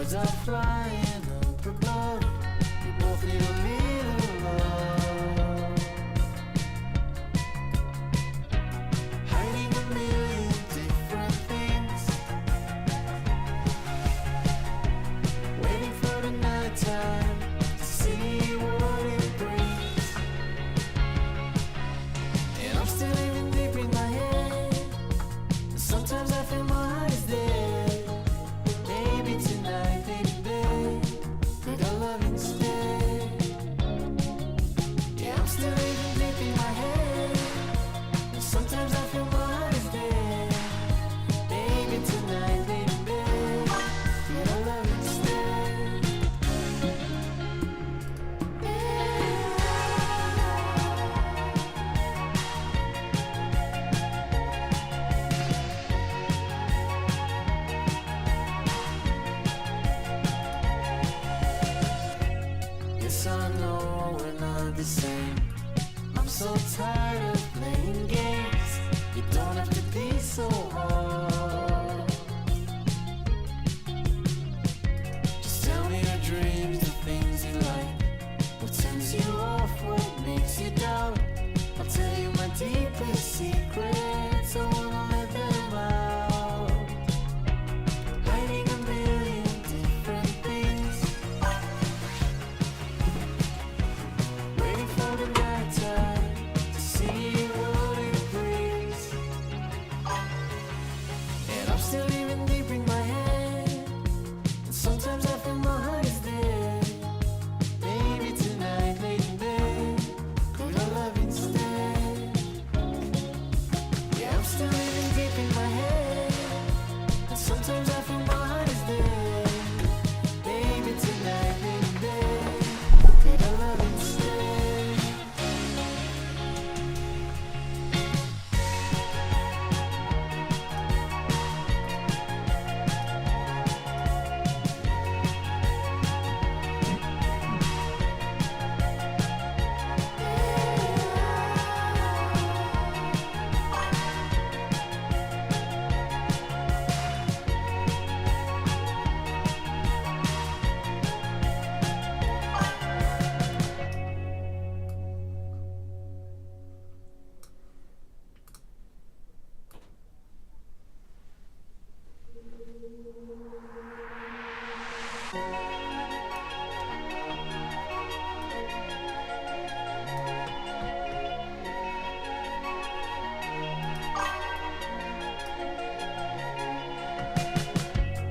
Birds are flying up above. We both need a little love. Hiding a million different things. Waiting for the nighttime to see what it brings. And I'm still living deep in my head. And sometimes I feel my heart is dead. Maybe tonight, baby, babe, could I love instead? Yeah, I'm still living deep in my head. And sometimes I feel my heart is dead. Maybe tonight, baby, babe, could I love instead? Yes, I know we're not the same. I'm so tired of playing games. You don't have to be so hard. Just tell me your dreams, the things you like. What turns you off, what makes you doubt. I'll tell you my deepest secrets. I wanna let them out. Hiding a million different things. Waiting for the nighttime to see what it brings. And I'm still living deep in my head. And sometimes I feel my heart is dead. Maybe tonight, lady babe, could I love instead? Yeah, I'm still living deep in my head. And sometimes I feel my heart is dead. Maybe tonight, lady babe, could I love instead?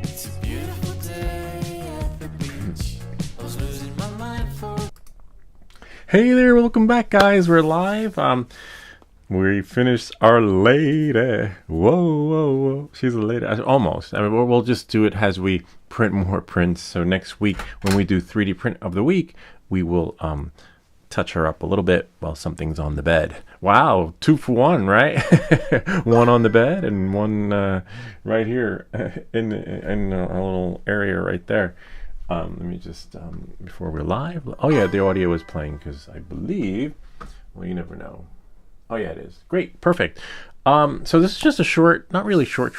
It's a beautiful day at the beach. I was losing my mind for. Hey there, welcome back, guys. We're live. We finished our lady. Whoa. She's a lady. Almost. I mean, we'll just do it as we print more prints. So next week, when we do 3D print of the week, we will touch her up a little bit while something's on the bed. Wow, 2 for 1, right? One on the bed and one right here in a little area right there. Let me just, before we're live. Oh yeah, the audio is playing because I believe, well, you never know. Oh yeah, it is. Great, perfect. So this is just a short, not really short.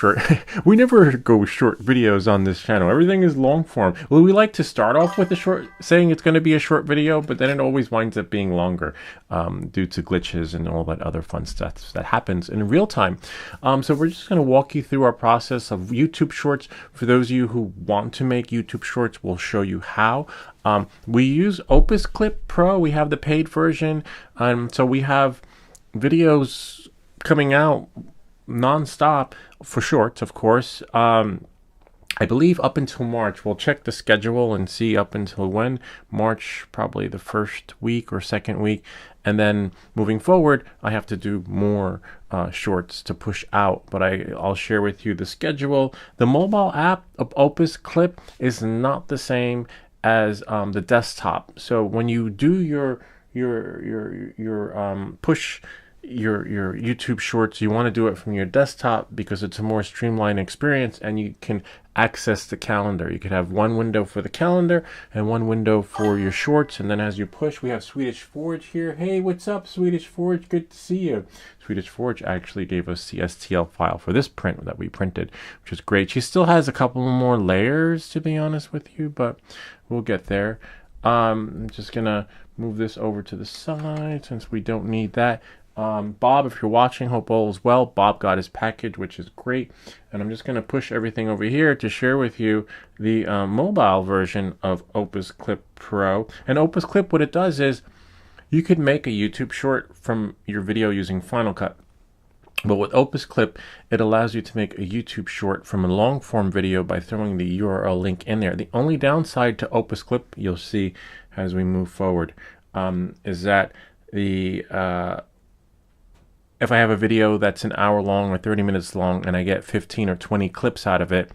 We never go short videos on this channel. Everything is long form. Well, we like to start off with a short, saying it's going to be a short video, but then it always winds up being longer due to glitches and all that other fun stuff that happens in real time. So we're just going to walk you through our process of YouTube Shorts. For those of you who want to make YouTube Shorts, we'll show you how. We use OpusClip Pro. We have the paid version. So we have videos coming out non-stop for shorts, of course. I believe up until March. We'll check the schedule and see up until when. March, probably the first week or second week. And then moving forward, I have to do more shorts to push out. But I'll share with you the schedule. The mobile app of OpusClip is not the same as the desktop. So when you do your push your YouTube Shorts, you want to do it from your desktop because it's a more streamlined experience, and you can access the calendar. You could have one window for the calendar and one window for your shorts, and then as you push, we have Swedish Forge here. Hey, what's up, Swedish Forge? Good to see you. Swedish Forge actually gave us the STL file for this print that we printed, which is great. She still has a couple more layers, to be honest with you, but we'll get there. I'm just gonna move this over to the side since we don't need that. Bob, if you're watching, hope all is well. Bob got his package, which is great. And I'm just going to push everything over here to share with you the mobile version of OpusClip Pro. And OpusClip, what it does is you could make a YouTube short from your video using Final Cut. But with OpusClip, it allows you to make a YouTube short from a long form video by throwing the URL link in there. The only downside to OpusClip, you'll see as we move forward, is that if I have a video that's an hour long or 30 minutes long and I get 15 or 20 clips out of it,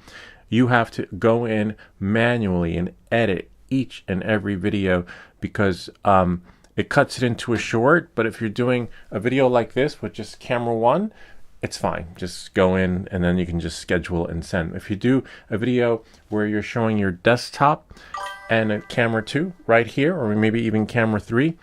you have to go in manually and edit each and every video because it cuts it into a short. But if you're doing a video like this with just camera one, it's fine. Just go in and then you can just schedule and send. If you do a video where you're showing your desktop and a camera 2 right here, or maybe even camera 3,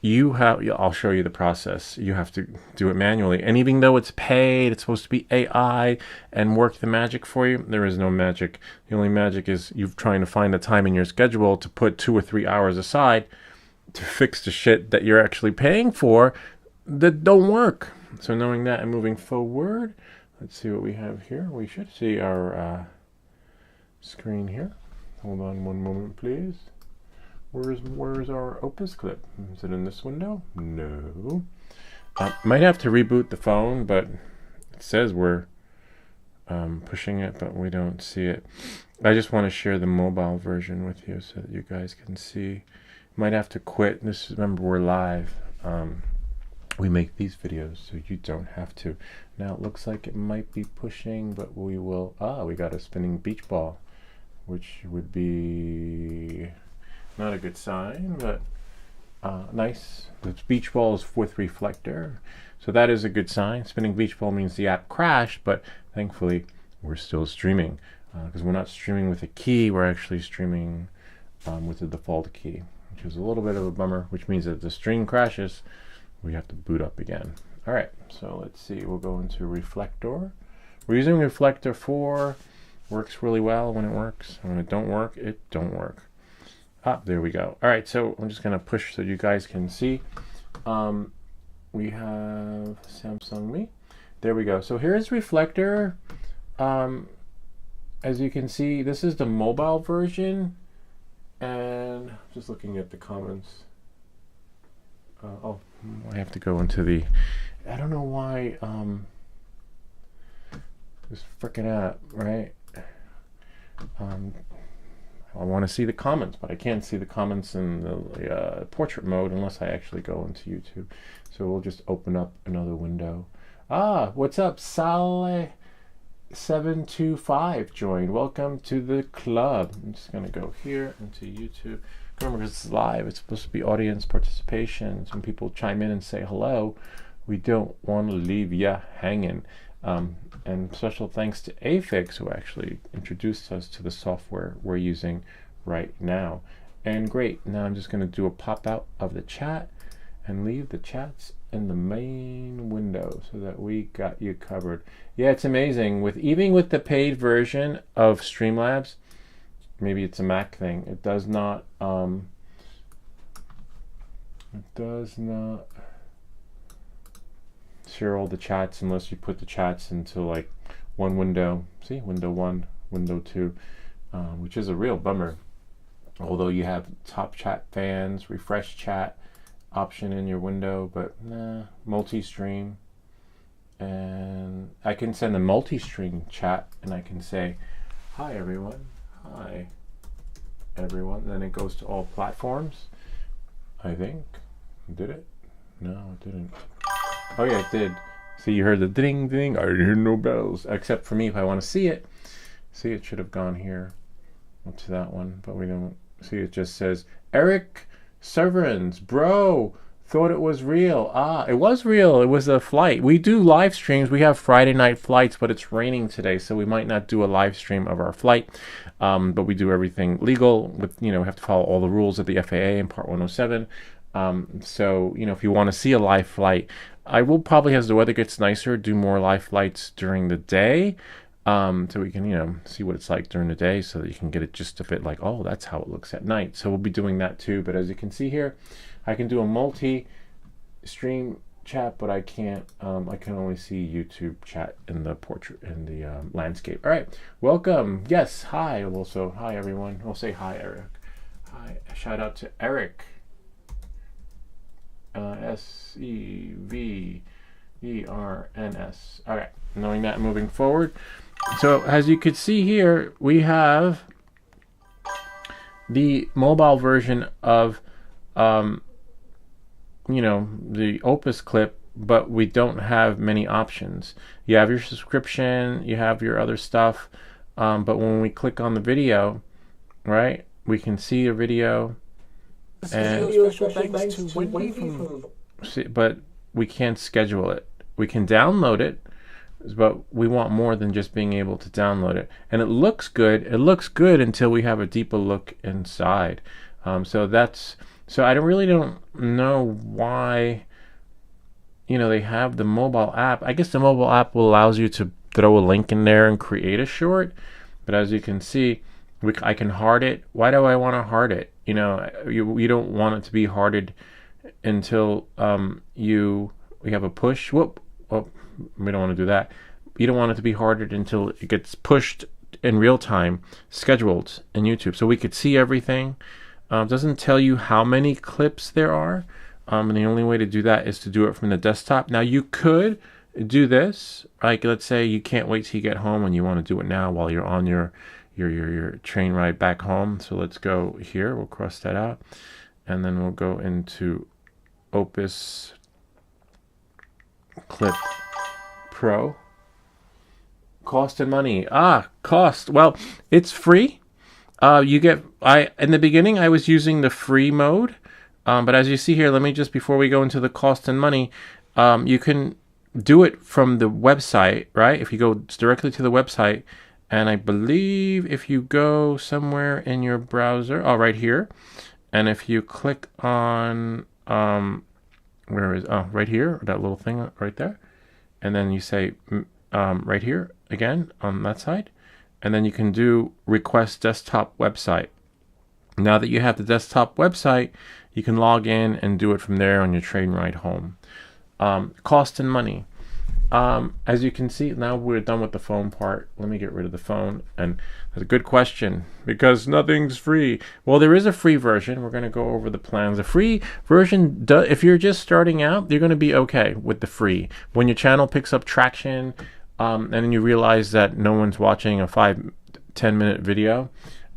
I'll show you the process. You have to do it manually. And even though it's paid, it's supposed to be AI and work the magic for you, there is no magic. The only magic is you trying to find a time in your schedule to put 2 or 3 hours aside to fix the shit that you're actually paying for that don't work. So knowing that and moving forward, let's see what we have here. We should see our screen here. Hold on one moment, please. Where's our OpusClip? Is it in this window? No. Might have to reboot the phone, but it says we're pushing it, but we don't see it. I just want to share the mobile version with you so that you guys can see. Might have to quit. Remember, we're live. We make these videos so you don't have to. Now it looks like it might be pushing, but we will. We got a spinning beach ball, which would be not a good sign, but nice. The beach ball is with reflector, so that is a good sign. Spinning beach ball means the app crashed, but thankfully we're still streaming because we're not streaming with a key. We're actually streaming with the default key, which is a little bit of a bummer, which means that if the stream crashes, we have to boot up again. All right, so let's see. We'll go into reflector. We're using reflector 4. Works really well when it works, and when it don't work, it don't work. There we go. All right, so I'm just gonna push so you guys can see. We have Samsung Me. There we go. So here's reflector. As you can see, this is the mobile version, and just looking at the comments. I have to go into the. I don't know why. This freaking app, right? I want to see the comments, but I can't see the comments in the portrait mode unless I actually go into YouTube. So we'll just open up another window. What's up? Sale725 joined. Welcome to the club. I'm just going to go here into YouTube. Remember, because it's live, it's supposed to be audience participation. Some people chime in and say hello. We don't want to leave ya hanging. And special thanks to Afix, who actually introduced us to the software we're using right now. And great, now I'm just going to do a pop out of the chat and leave the chats in the main window so that we got you covered. Yeah, it's amazing. Even with the paid version of Streamlabs, maybe it's a Mac thing, it does not share all the chats unless you put the chats into like one window. See, window 1, window 2, which is a real bummer. Although you have top chat fans, refresh chat option in your window, but nah, multi-stream. And I can send a multi-stream chat and I can say, hi everyone, hi everyone. Then it goes to all platforms, I think. Did it? No, it didn't. Oh yeah, it did. See, you heard the ding ding. I didn't hear no bells. Except for me, if I want to see it. See, it should have gone here up to that one, but we don't. See, it just says Eric Severance, bro. Thought it was real. Ah, it was real. It was a flight. We do live streams. We have Friday night flights, but it's raining today, so we might not do a live stream of our flight. But we do everything legal with, we have to follow all the rules of the FAA in Part 107. So, if you want to see a live flight, I will probably, as the weather gets nicer, do more live flights during the day. So we can, see what it's like during the day so that you can get it just a bit like, oh, that's how it looks at night. So we'll be doing that too. But as you can see here, I can do a multi-stream chat, but I can't. I can only see YouTube chat in the portrait in the landscape. All right, welcome. Yes, hi. Also, hi everyone. I'll say hi, Eric. Hi. Shout out to Eric. SEVERNS. All right. Knowing that, moving forward. So as you could see here, we have the mobile version of the OpusClip, but we don't have many options. You have your subscription, you have your other stuff, but when we click on the video, right, we can see a video, and but we can't schedule it. We can download it, but we want more than just being able to download it. And it looks good. It looks good until we have a deeper look inside. So I don't know why, they have the mobile app. I guess the mobile app allows you to throw a link in there and create a short. But as you can see, I can heart it. Why do I want to heart it? You don't want it to be hearted until we have a push. Whoop. Oh, we don't want to do that. You don't want it to be hearted until it gets pushed in real time, scheduled in YouTube. So we could see everything. Doesn't tell you how many clips there are, and the only way to do that is to do it from the desktop. Now you could do this, like let's say you can't wait till you get home and you want to do it now while you're on your train ride back home. So let's go here. We'll cross that out, and then we'll go into OpusClip Pro. Cost and money. Cost. Well, it's free. In the beginning I was using the free mode, but as you see here, before we go into the cost and money, you can do it from the website, right? If you go directly to the website, and I believe if you go somewhere in your browser, right here, and if you click on right here, that little thing right there, and then you say right here again on that side, and then you can do request desktop website. Now that you have the desktop website, you can log in and do it from there on your train ride home. Cost and money. As you can see, now we're done with the phone part. Let me get rid of the phone. And that's a good question, because nothing's free. Well, there is a free version. We're going to go over the plans. The free version, if you're just starting out, you're going to be okay with the free. When your channel picks up traction, and then you realize that no one's watching a 5-10 minute video,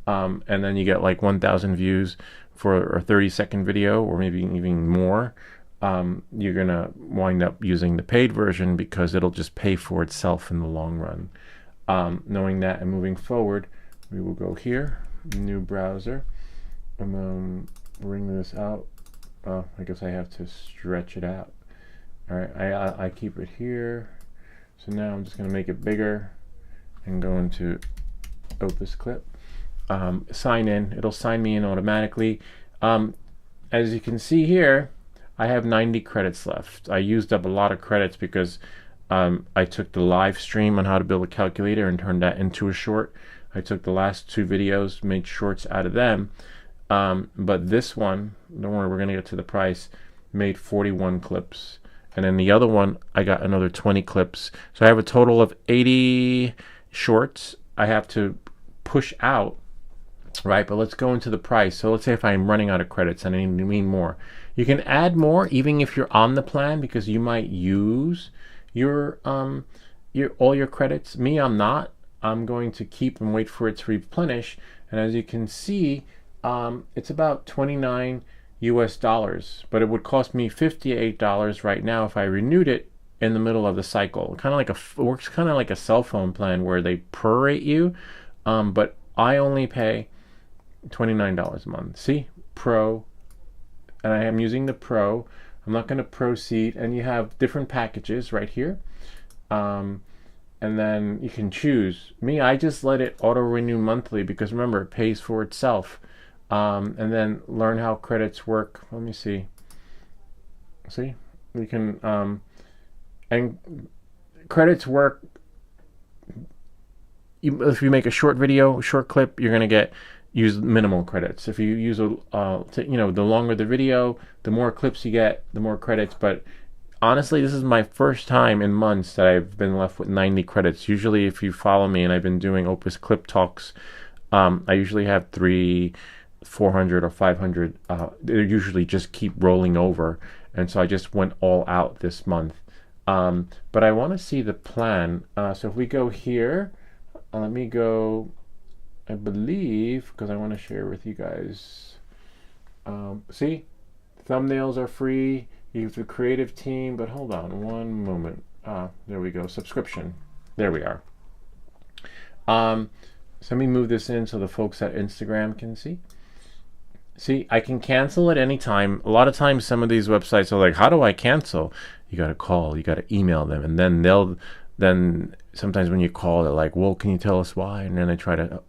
and then you get like 1,000 views for a 30-second video, or maybe even more, you're gonna wind up using the paid version because it'll just pay for itself in the long run. Knowing that, and moving forward, we will go here, new browser, and then bring this out. I guess I have to stretch it out. All right, I keep it here. So now I'm just going to make it bigger and go into OpusClip. Sign in. It'll sign me in automatically. As you can see here, I have 90 credits left. I used up a lot of credits because I took the live stream on how to build a calculator and turned that into a short. I took the last 2 videos, made shorts out of them. But this one, don't worry, we're going to get to the price, made 41 clips. And then the other one, I got another 20 clips. So I have a total of 80 shorts I have to push out, right? But let's go into the price. So let's say if I'm running out of credits and I need more. You can add more even if you're on the plan, because you might use your all your credits. Me, I'm not. I'm going to keep and wait for it to replenish. And as you can see, it's about $29 US, but it would cost me $58 right now if I renewed it in the middle of the cycle. Works kind of like a cell phone plan where they prorate you, but I only pay $29 a month. See, Pro, and I am using the Pro. I'm not going to proceed. And you have different packages right here. And then you can choose. Me, I just let it auto renew monthly because remember, it pays for itself. And then learn how credits work. Let me see. See, we can, and credits work. If you make a short video, short clip, you're gonna use minimal credits. If you use the longer the video, the more clips you get, the more credits. But honestly, this is my first time in months that I've been left with 90 credits. Usually, if you follow me, and I've been doing OpusClip talks, I usually have 400 or 500. They usually just keep rolling over, and so I just went all out this month. But I want to see the plan. So if we go here, let me go. I believe, because I want to share with you guys. See, thumbnails are free. You have the creative team, but hold on one moment. There we go. Subscription. There we are. So let me move this in so the folks at Instagram can see. See, I can cancel at any time. A lot of times some of these websites are like, how do I cancel? You got to call, you got to email them. And then then sometimes when you call, they're like, well, can you tell us why? And then they try to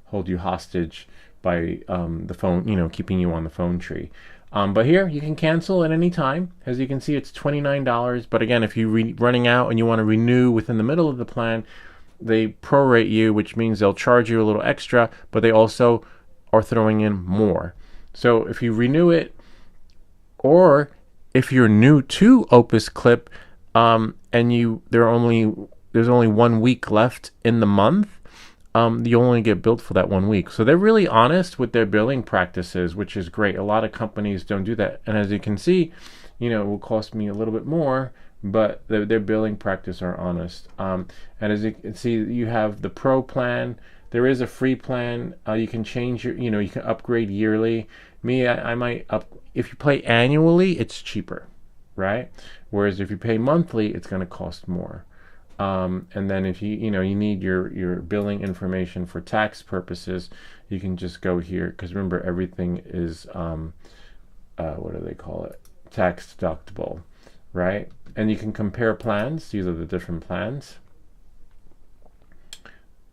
hold you hostage by the phone, keeping you on the phone tree. But here, you can cancel at any time. As you can see, it's $29. But again, if you're running out and you want to renew within the middle of the plan, they prorate you, which means they'll charge you a little extra, but they also are throwing in more. So if you renew it, or if you're new to OpusClip, and there's only 1 week left in the month, you only get billed for that 1 week. So they're really honest with their billing practices, which is great. A lot of companies don't do that. And as you can see, it will cost me a little bit more, but their billing practice are honest. And as you can see, you have the Pro plan. There is a free plan. You can change you can upgrade yearly. Me, I might if you pay annually, it's cheaper, right? Whereas if you pay monthly, it's going to cost more. And then if you need your billing information for tax purposes, you can just go here, because remember, everything is what do they call it? Tax deductible, right? And you can compare plans. These are the different plans.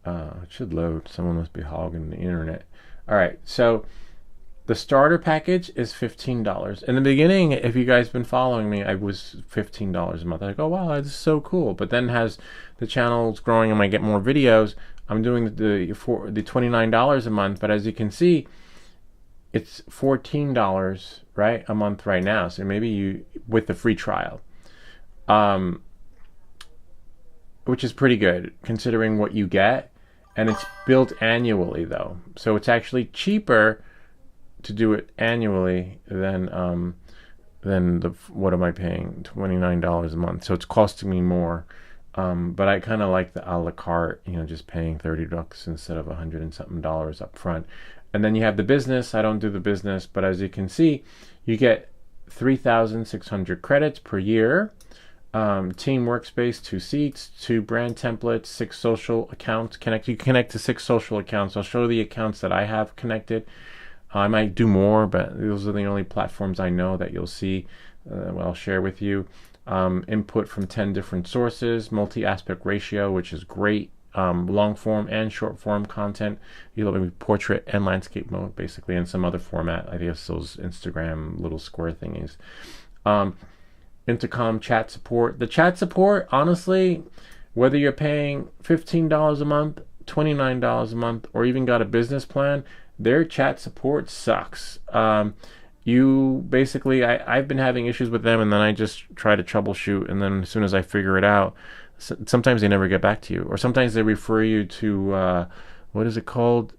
It should load. Someone must be hogging the internet. All right, so the starter package is $15. In the beginning, if you guys been following me, I was $15 a month. I like, oh wow, this is so cool. But then as the channel's growing and I get more videos, I'm doing the $29 a month. But as you can see, it's $14 right a month right now. So maybe you with the free trial, which is pretty good considering what you get. And it's billed annually though, so it's actually cheaper to do it annually than what am I paying? $29 a month. So it's costing me more. But I kind of like the a la carte, just paying $30 instead of $100 and something up front. And then you have the business. I don't do the business, but as you can see, you get 3,600 credits per year. Team workspace, 2 seats, 2 brand templates, 6 social accounts. You connect to 6 social accounts. I'll show the accounts that I have connected. I might do more, but those are the only platforms I know that you'll see. I'll share with you. Input from 10 different sources, multi-aspect ratio, which is great. Long form and short form content. You look at portrait and landscape mode, basically, and some other format. I guess those Instagram little square thingies. Intercom chat support. The chat support, honestly, whether you're paying $15 a month, $29 a month, or even got a business plan, their chat support sucks. You basically, I've been having issues with them, and then I just try to troubleshoot, and then as soon as I figure it out, sometimes they never get back to you, or sometimes they refer you to what is it called?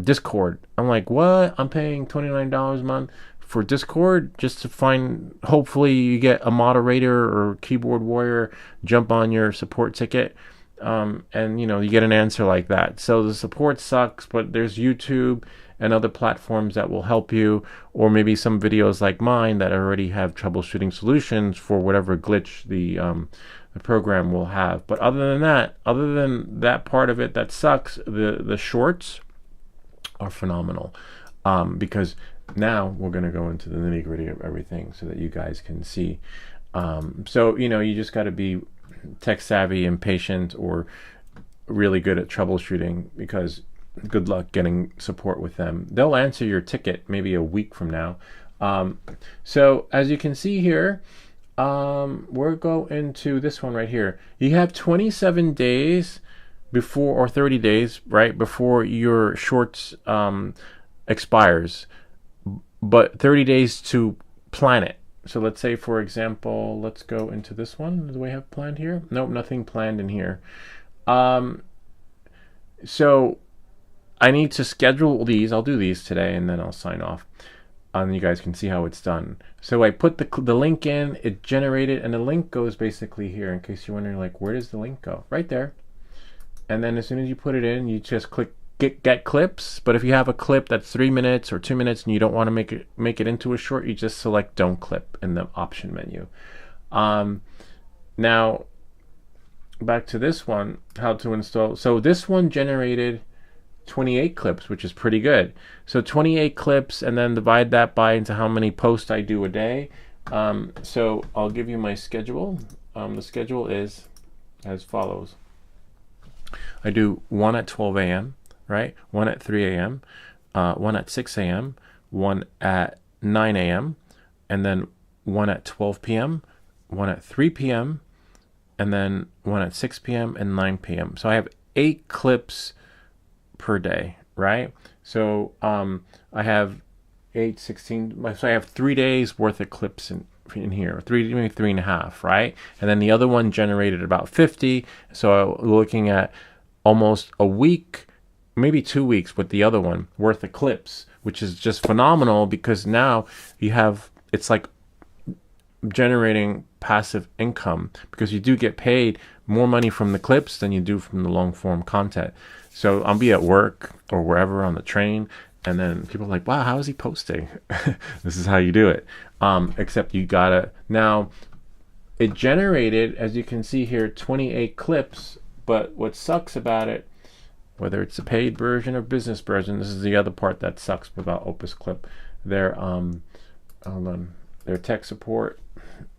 Discord. I'm like, what? I'm paying $29 a month for Discord just to find, hopefully you get a moderator or keyboard warrior jump on your support ticket, and you get an answer like that. So the support sucks, but there's YouTube and other platforms that will help you, or maybe some videos like mine that already have troubleshooting solutions for whatever glitch the program will have. But other than that part of it that sucks, the shorts are phenomenal, because now we're going to go into the nitty gritty of everything so that you guys can see. So, you know, you just got to be tech savvy and patient, or really good at troubleshooting, because good luck getting support with them. They'll answer your ticket maybe a week from now. So as you can see here, we'll go into this one right here. You have 27 days before, or 30 days, right, before your shorts expires, but 30 days to plan it. So let's say, for example, let's go into this one. Do we have planned here? Nope, nothing planned in here. So I need to schedule these. I'll do these today, and then I'll sign off. And you guys can see how it's done. So I put the link in, it generated, and the link goes basically here, in case you're wondering, like, where does the link go? Right there. And then as soon as you put it in, you just click get clips. But if you have a clip that's 3 minutes or 2 minutes and you don't want to make it into a short, you just select don't clip in the option menu. Now back to this one, how to install. So this one generated 28 clips, which is pretty good. So 28 clips, and then divide that by into how many posts I do a day. So I'll give you my schedule. The schedule is as follows. I do one at 12 a.m., right? One at 3 a.m., one at 6 a.m., one at 9 a.m., and then one at 12 p.m., one at 3 p.m., and then one at 6 p.m. and 9 p.m. So I have 8 clips per day, right? So I have 8, 16, so I have 3 days worth of clips in here, maybe 3.5, right? And then the other one generated about 50. So we're looking at almost a week, maybe 2 weeks with the other one worth of clips, which is just phenomenal, because now you have, it's like generating passive income, because you do get paid more money from the clips than you do from the long form content. So I'll be at work or wherever on the train, and then people are like, wow, how is he posting? This is how you do it. Except you gotta, now it generated, as you can see here, 28 clips. But what sucks about it, whether it's a paid version or business version, this is the other part that sucks about OpusClip. Their hold on, their tech support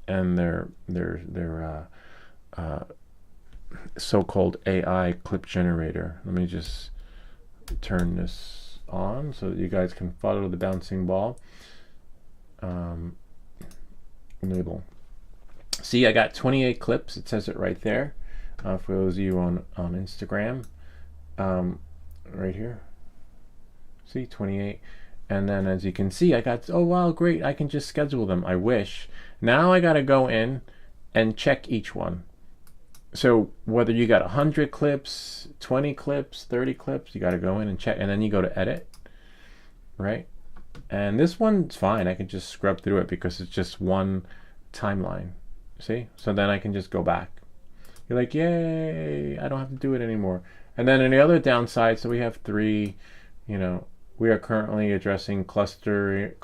and their so-called AI clip generator. Let me just turn this on so that you guys can follow the bouncing ball. Enable. See, I got 28 clips. It says it right there. For those of you on Instagram, right here. See, 28. And then as you can see, I got, oh wow, great, I can just schedule them. I wish. Now I got to go in and check each one. So whether you got 100 clips, 20 clips, 30 clips, you got to go in and check, and then you go to edit, right? And this one's fine. I can just scrub through it because it's just one timeline. See? So then I can just go back. You're like, yay, I don't have to do it anymore. And then on the other downside, so we have 3, you know, we are currently addressing cluster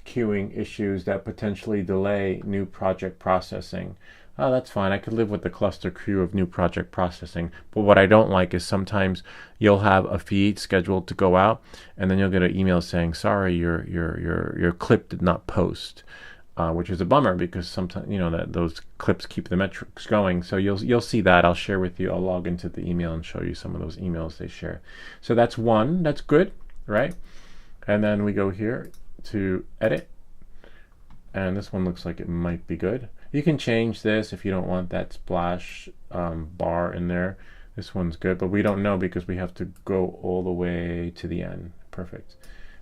queuing issues that potentially delay new project processing. Oh, that's fine. I could live with the cluster queue of new project processing. But what I don't like is sometimes you'll have a feed scheduled to go out, and then you'll get an email saying, sorry, your clip did not post. Which is a bummer, because sometimes, you know, that those clips keep the metrics going. So you'll see that. I'll share with you. I'll log into the email and show you some of those emails they share. So that's one. That's good, right? And then we go here to edit, and this one looks like it might be good. You can change this if you don't want that splash bar in there. This one's good, but we don't know because we have to go all the way to the end. Perfect.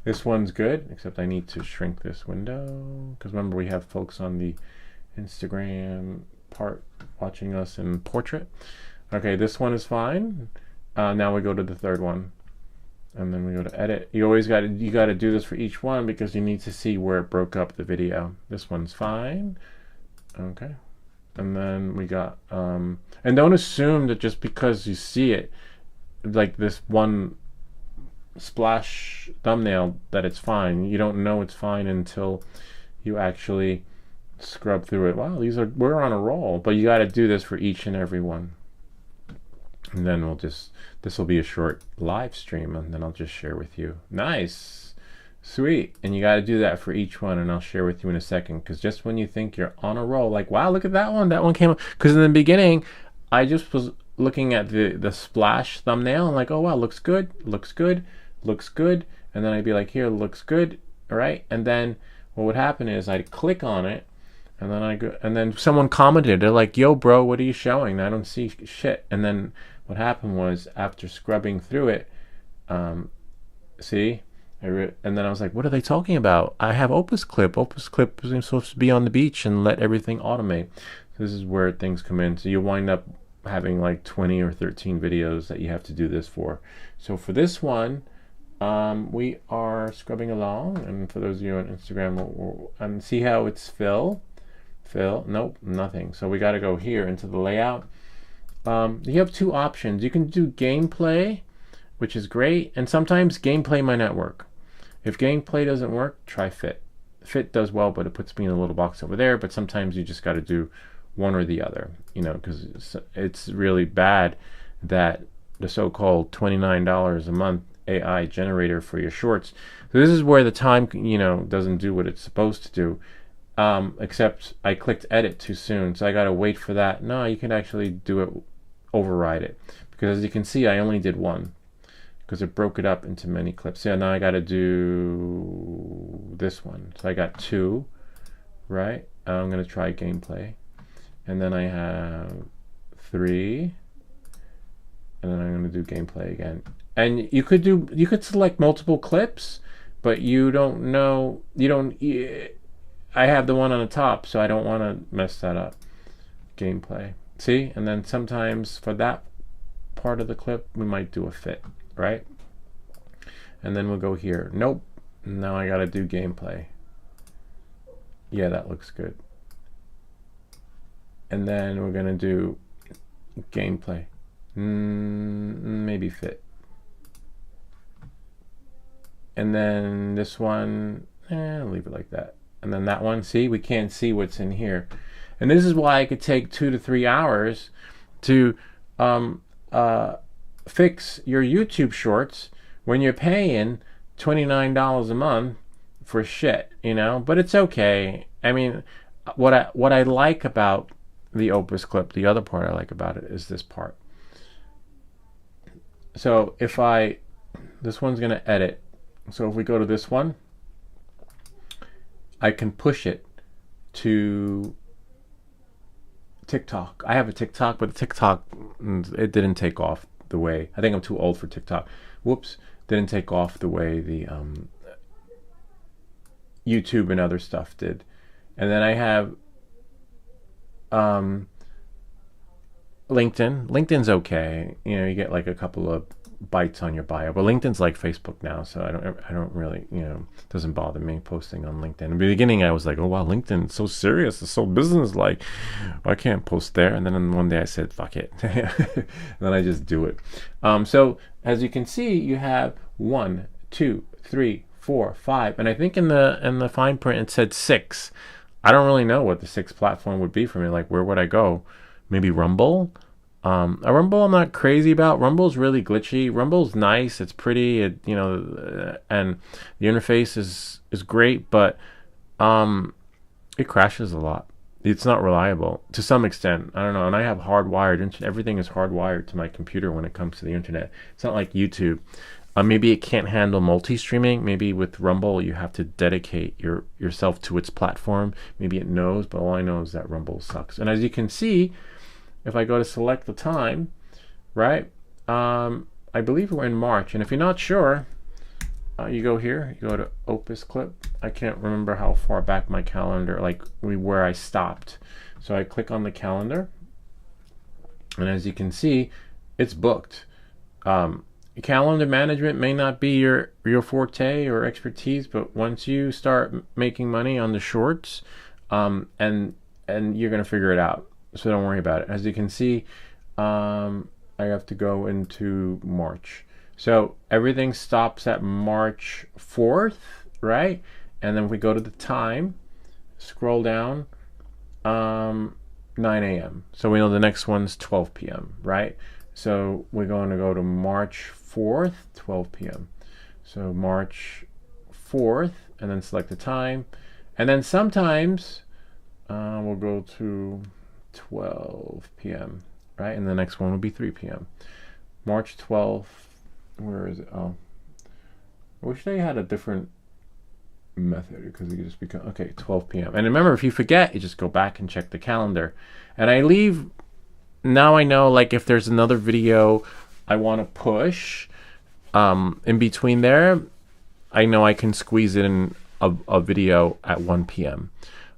This one's good, except I need to shrink this window, because remember, we have folks on the Instagram part watching us in portrait. Okay, this one is fine. Now we go to the third one, and then we go to edit. You always got to do this for each one, because you need to see where it broke up the video. This one's fine. Okay, and then we got and don't assume that just because you see it, like this one splash thumbnail, that it's fine. You don't know it's fine until you actually scrub through it. Wow, we're on a roll. But you got to do this for each and every one. And then this will be a short live stream, and then I'll just share with you. Nice. Sweet. And you got to do that for each one, and I'll share with you in a second. Because just when you think you're on a roll, like, wow, look at that one came up. Because in the beginning, I just was looking at the splash thumbnail and like, oh wow, looks good, looks good, looks good. And then I'd be like, here, looks good, all right? And then what would happen is I'd click on it, and then I go, and then someone commented, they're like, yo, bro, what are you showing? I don't see shit. And then what happened was, after scrubbing through it, see, and then I was like, what are they talking about? I have OpusClip. OpusClip is supposed to be on the beach and let everything automate. So this is where things come in. So you wind up having like 20 or 13 videos that you have to do this for. So for this one, we are scrubbing along, and for those of you on Instagram, and see how it's fill, nope, nothing. So we got to go here into the layout. You have two options. You can do gameplay, which is great, and sometimes gameplay might not work. If gameplay doesn't work, try fit. Fit does well, but it puts me in a little box over there. But sometimes you just got to do one or the other, you know, because it's really bad that the so-called $29 a month AI generator for your shorts. So this is where the time, you know, doesn't do what it's supposed to do. Except I clicked edit too soon, so I got to wait for that. No, you can actually do it, override it, because as you can see, I only did one, because it broke it up into many clips. So now I got to do this one. So I got two, right? I'm going to try gameplay. And then I have 3. And then I'm going to do gameplay again. And you could select multiple clips, but you don't know, I have the one on the top, so I don't want to mess that up. Gameplay. See? And then sometimes for that part of the clip, we might do a fit, right? And then we'll go here. Nope. Now I got to do gameplay. Yeah, that looks good. And then we're going to do gameplay. Maybe fit. And then this one, I'll leave it like that. And then that one, see, we can't see what's in here. And this is why it could take 2 to 3 hours to fix your YouTube shorts when you're paying $29 a month for shit, you know. But it's okay. I mean, what I like about the OpusClip, the other part I like about it is this part. So if this one's going to edit. So if we go to this one, I can push it to TikTok. I have a TikTok, but the TikTok, it didn't take off the way, I think I'm too old for TikTok. Whoops, didn't take off the way the YouTube and other stuff did. And then I have LinkedIn. LinkedIn's okay. You know, you get like a couple of bytes on your bio, but LinkedIn's like Facebook now, so I don't really, you know, doesn't bother me posting on LinkedIn. In the beginning, I was like, oh wow, LinkedIn's so serious, it's so business-like, I can't post there. And then one day I said, fuck it, and then I just do it. So as you can see, you have 1, 2, 3, 4, 5, and I think in the fine print it said 6. I don't really know what the 6th platform would be for me. Like, where would I go? Maybe Rumble. Rumble I'm not crazy about. Rumble's really glitchy. Rumble's nice. It's pretty. It, you know, and the interface is great, but it crashes a lot. It's not reliable to some extent. I don't know. And I have hardwired internet. Everything is hardwired to my computer when it comes to the internet. It's not like YouTube. Maybe it can't handle multi-streaming. Maybe with Rumble you have to dedicate yourself to its platform. Maybe it knows, but all I know is that Rumble sucks. And as you can see, if I go to select the time, right, I believe we're in March. And if you're not sure, you go here, you go to OpusClip. I can't remember how far back my calendar, like where I stopped. So I click on the calendar, and as you can see, it's booked. Calendar management may not be your forte or expertise, but once you start making money on the shorts, and you're gonna figure it out. So don't worry about it. As you can see, I have to go into March. So everything stops at March 4th, right? And then if we go to the time, scroll down, 9 a.m. So we know the next one's 12 p.m., right? So we're going to go to March 4th, 12 p.m. So March 4th, and then select the time. And then sometimes we'll go to 12 p.m., right? And the next one will be 3 p.m. March 12th, where is it? Oh, I wish they had a different method, because it could just become, okay, 12 p.m. And remember, if you forget, you just go back and check the calendar. And I leave, now I know, like, if there's another video I want to push in between there, I know I can squeeze in a video at 1 p.m.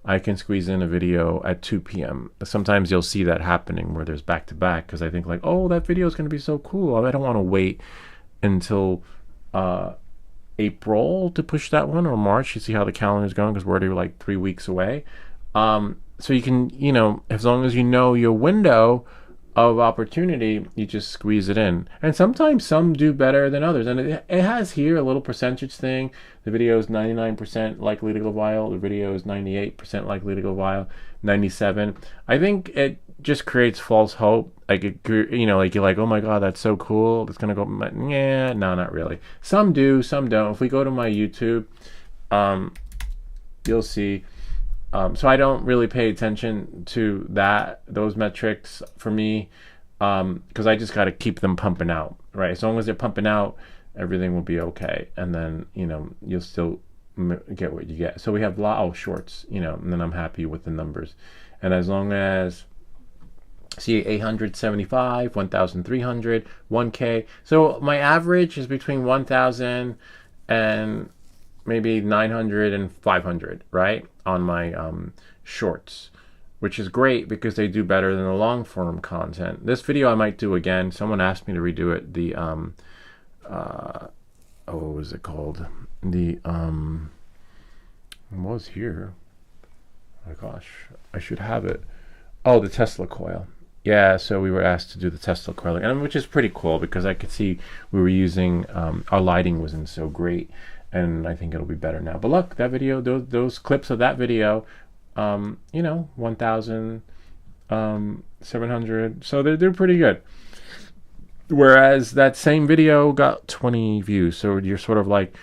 I can squeeze in a video at 2 p.m. Sometimes you'll see that happening where there's back to back, because I think like, oh, that video is going to be so cool. I don't want to wait until April to push that one, or March. You see how the calendar is going, because we're already like 3 weeks away. So you can, you know, as long as you know your window of opportunity, you just squeeze it in. And sometimes some do better than others. And it has here a little percentage thing. The video is 99% likely to go viral. The video is 98% likely to go viral. 97. I think it just creates false hope. Like, it, you know, like you're like, oh my God, that's so cool. It's going to go. Yeah, no, not really. Some do, some don't. If we go to my YouTube, you'll see. So I don't really pay attention to those metrics for me, because I just got to keep them pumping out, right? As long as they're pumping out, everything will be okay. And then, you know, you'll still get what you get. So we have shorts, you know, and then I'm happy with the numbers. And as long as, see, 875, 1,300, 1K. So my average is between 1,000 and maybe 900 and 500, right, on my shorts, which is great because they do better than the long form content. This video I might do again. Someone asked me to redo it. The what was it called? The it was here. Oh my gosh, I should have it. Oh, the Tesla coil. Yeah, so we were asked to do the Tesla coil, and which is pretty cool because I could see we were using our lighting wasn't so great. And I think it'll be better now. But look, that video, those clips of that video, you know, 1,700. So they're pretty good. Whereas that same video got 20 views. So you're sort of like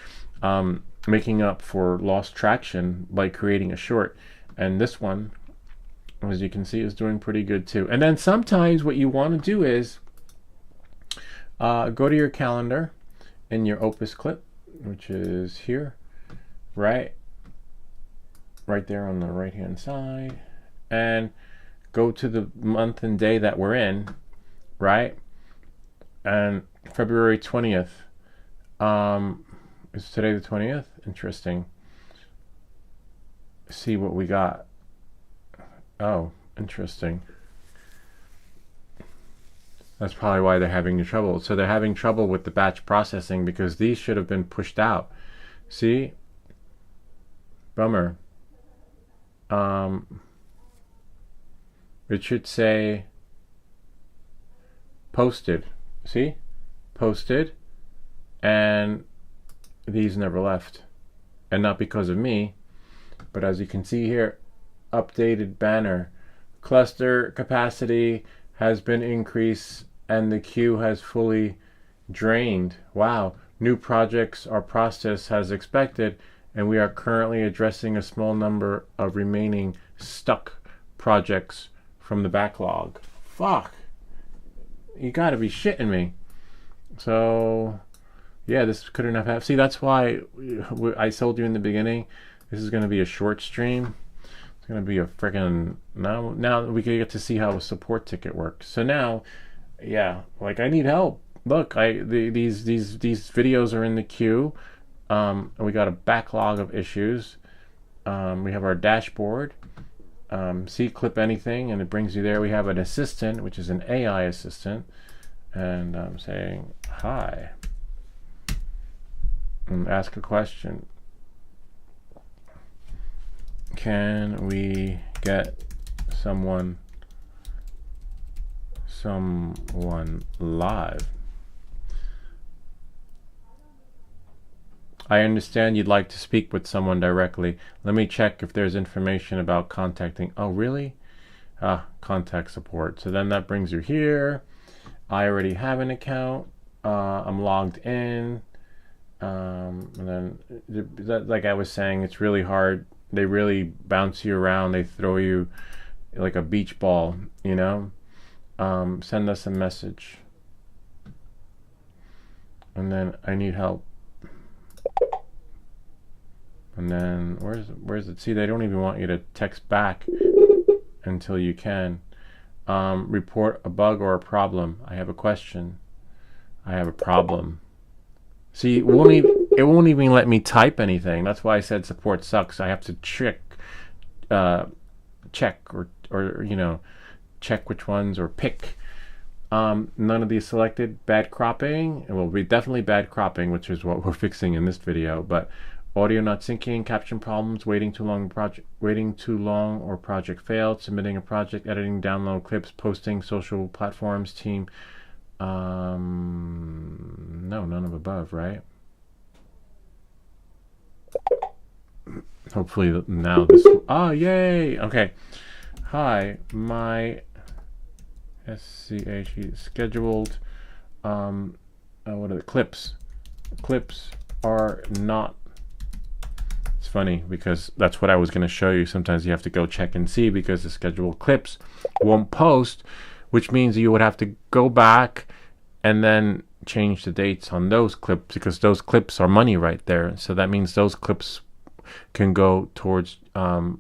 making up for lost traction by creating a short. And this one, as you can see, is doing pretty good too. And then sometimes what you want to do is go to your calendar in your OpusClip, which is here, right there on the right hand side, and go to the month and day that we're in, right? And February 20th, is today the 20th? Interesting. See what we got. Oh, interesting. That's probably why they're having trouble. So they're having trouble with the batch processing because these should have been pushed out. See? Bummer. It should say posted. See? Posted. And these never left. And not because of me. But as you can see here, updated banner. Cluster capacity has been increased and the queue has fully drained. Wow. New projects are processed as expected, and we are currently addressing a small number of remaining stuck projects from the backlog. Fuck. You gotta be shitting me. So, yeah, this couldn't have happened. See, that's why I told you in the beginning, this is going to be a short stream. It's going to be a freaking... Now we can get to see how a support ticket works. So now... Yeah, like I need help. Look, these videos are in the queue. And we got a backlog of issues. We have our dashboard. See, clip anything, and it brings you there. We have an assistant, which is an AI assistant, and I'm saying hi and ask a question. Can we get someone live? I understand you'd like to speak with someone directly. Let me check if there's information about contacting. Oh, really? Contact support. So then that brings you here. I already have an account. I'm logged in. And then, like I was saying, it's really hard. They really bounce you around. They throw you like a beach ball, you know. Send us a message. And then I need help. And then where's it? See, they don't even want you to text back until you can. Report a bug or a problem. I have a question. I have a problem. See, it won't even let me type anything. That's why I said support sucks. I have to check or you know, check which ones or pick. None of these selected. Bad cropping. It will be definitely bad cropping, which is what we're fixing in this video. But audio not syncing, caption problems, waiting too long or project failed, submitting a project, editing, download clips, posting, social platforms, team. No, none of above, right? Hopefully now this. Oh, yay! Okay. Hi, my SCHE scheduled. What are the clips? Clips are not. It's funny because that's what I was going to show you. Sometimes you have to go check and see because the scheduled clips won't post, which means you would have to go back and then change the dates on those clips because those clips are money right there. So that means those clips can go towards oh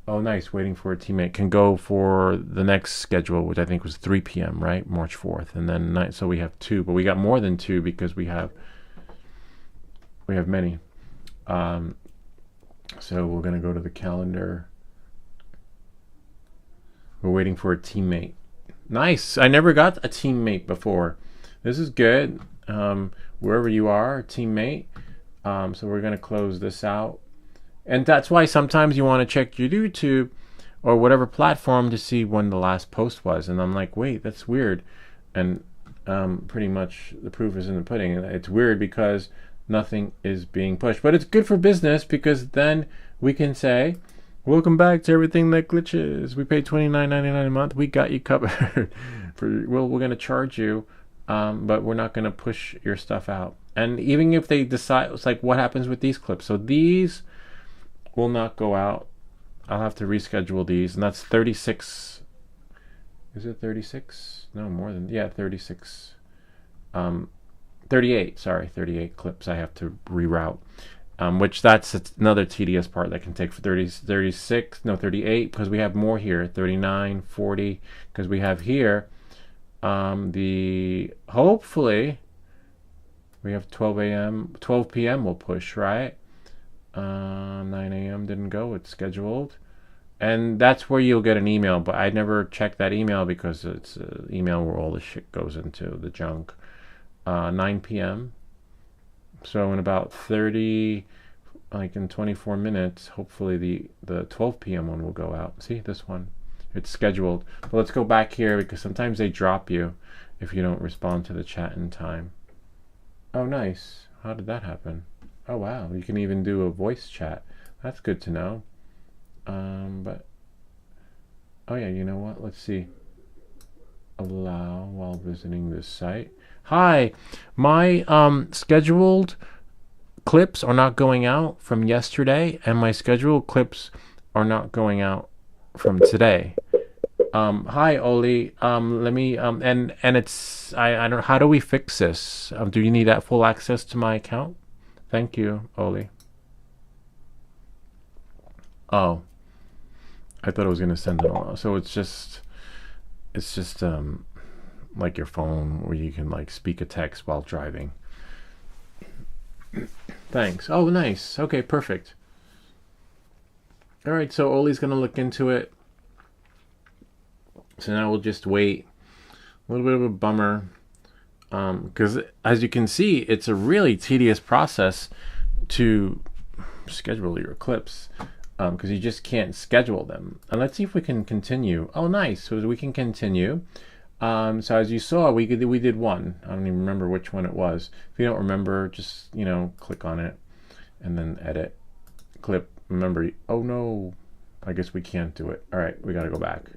nice, waiting for a teammate, can go for the next schedule, which I think was 3 p.m. right, March 4th, and then so we have 2, but we got more than 2 because we have many. So we're gonna go to the calendar. We're waiting for a teammate. Nice. I never got a teammate before. This is good. Wherever you are, teammate. So we're going to close this out. And that's why sometimes you want to check your YouTube or whatever platform to see when the last post was. And I'm like, wait, that's weird. And pretty much the proof is in the pudding. It's weird because nothing is being pushed. But it's good for business because then we can say, welcome back to Everything That Glitches. We pay $29.99 a month. We got you covered. We're going to charge you, but we're not going to push your stuff out. And even if they decide, it's like, what happens with these clips? So these will not go out. I'll have to reschedule these. And that's 36. Is it 36? No, more than, yeah, 36. 38, sorry, 38 clips I have to reroute. Which that's another tedious part that can take for 38, because we have more here, 39, 40, because we have here hopefully we have 12 p.m. we'll push, right? 9 a.m. didn't go, it's scheduled. And that's where you'll get an email, but I never check that email because it's an email where all the shit goes into the junk. 9 p.m. So in about 30, like in 24 minutes, hopefully the 12 p.m. one will go out. See, this one, it's scheduled. But let's go back here because sometimes they drop you if you don't respond to the chat in time. Oh, nice. How did that happen? Oh, wow. You can even do a voice chat. That's good to know. But, oh yeah, you know what? Let's see. Allow while visiting this site. Hi, my scheduled clips are not going out from yesterday, and my scheduled clips are not going out from today. Hi, Oli. Let me and it's I don't. How do we fix this? Do you need that full access to my account? Thank you, Oli. Oh, I thought I was gonna send it all. So it's just like your phone where you can like speak a text while driving. Thanks. Oh, nice. Okay, perfect. All right, so Oli's gonna look into it. So now we'll just wait. A little bit of a bummer, because as you can see, it's a really tedious process to schedule your clips, because you just can't schedule them. And let's see if we can continue. Oh, nice. So we can continue. So as you saw, we did one. I don't even remember which one it was. If you don't remember, just, you know, click on it and then edit clip. Remember, oh no, I guess we can't do it. All right, we got to go back.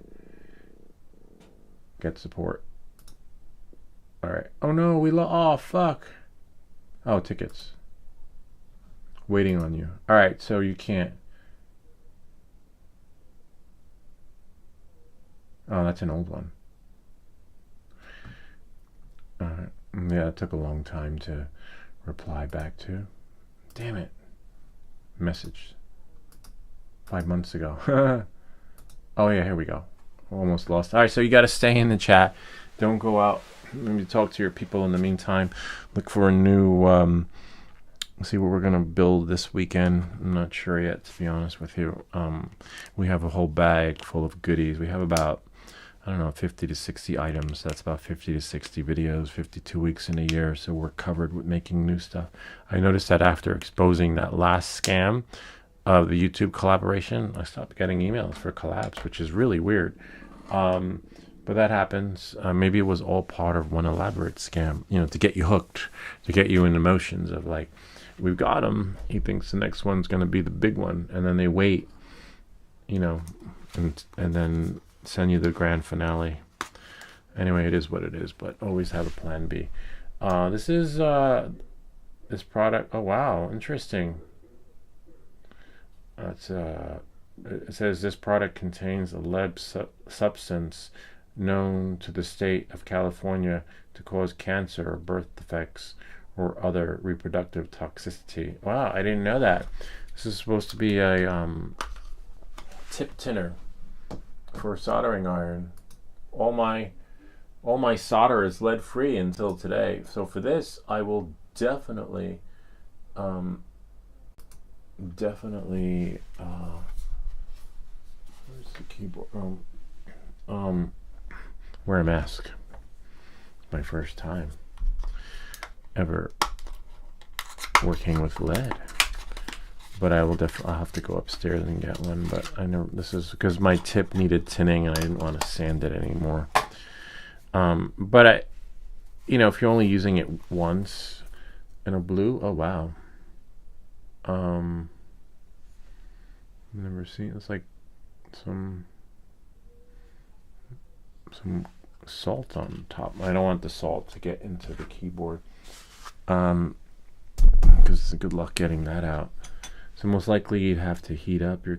Get support. All right. Oh no, oh fuck. Oh, tickets. Waiting on you. All right, so you can't. Oh, that's an old one. Yeah, it took a long time to reply back to. Damn it. Message. 5 months ago. Oh, yeah, here we go. Almost lost. All right, so you got to stay in the chat. Don't go out. Maybe talk to your people in the meantime. Look for a new... see what we're going to build this weekend. I'm not sure yet, to be honest with you. We have a whole bag full of goodies. We have about, I don't know, 50 to 60 items. That's about 50 to 60 videos, 52 weeks in a year. So we're covered with making new stuff. I noticed that after exposing that last scam of the YouTube collaboration, I stopped getting emails for collabs, which is really weird. But that happens. Maybe it was all part of one elaborate scam, to get you hooked, to get you in emotions of like, we've got him. He thinks the next one's going to be the big one. And then they wait, and then send you the grand finale. Anyway, it is what it is, but always have a plan B. This is this product. Oh, wow. Interesting. It says this product contains a lead substance known to the state of California to cause cancer or birth defects or other reproductive toxicity. Wow, I didn't know that. This is supposed to be a tip tinner for soldering iron. All my solder is lead free until today. So for this, I will definitely where's the keyboard? Wear a mask. It's my first time ever working with lead, but I'll have to go upstairs and get one. But I know this is because my tip needed tinning and I didn't want to sand it anymore. But if you're only using it once in a blue, oh wow. Never seen. It's like some salt on top. I don't want the salt to get into the keyboard, because it's good luck getting that out. So most likely you'd have to heat up your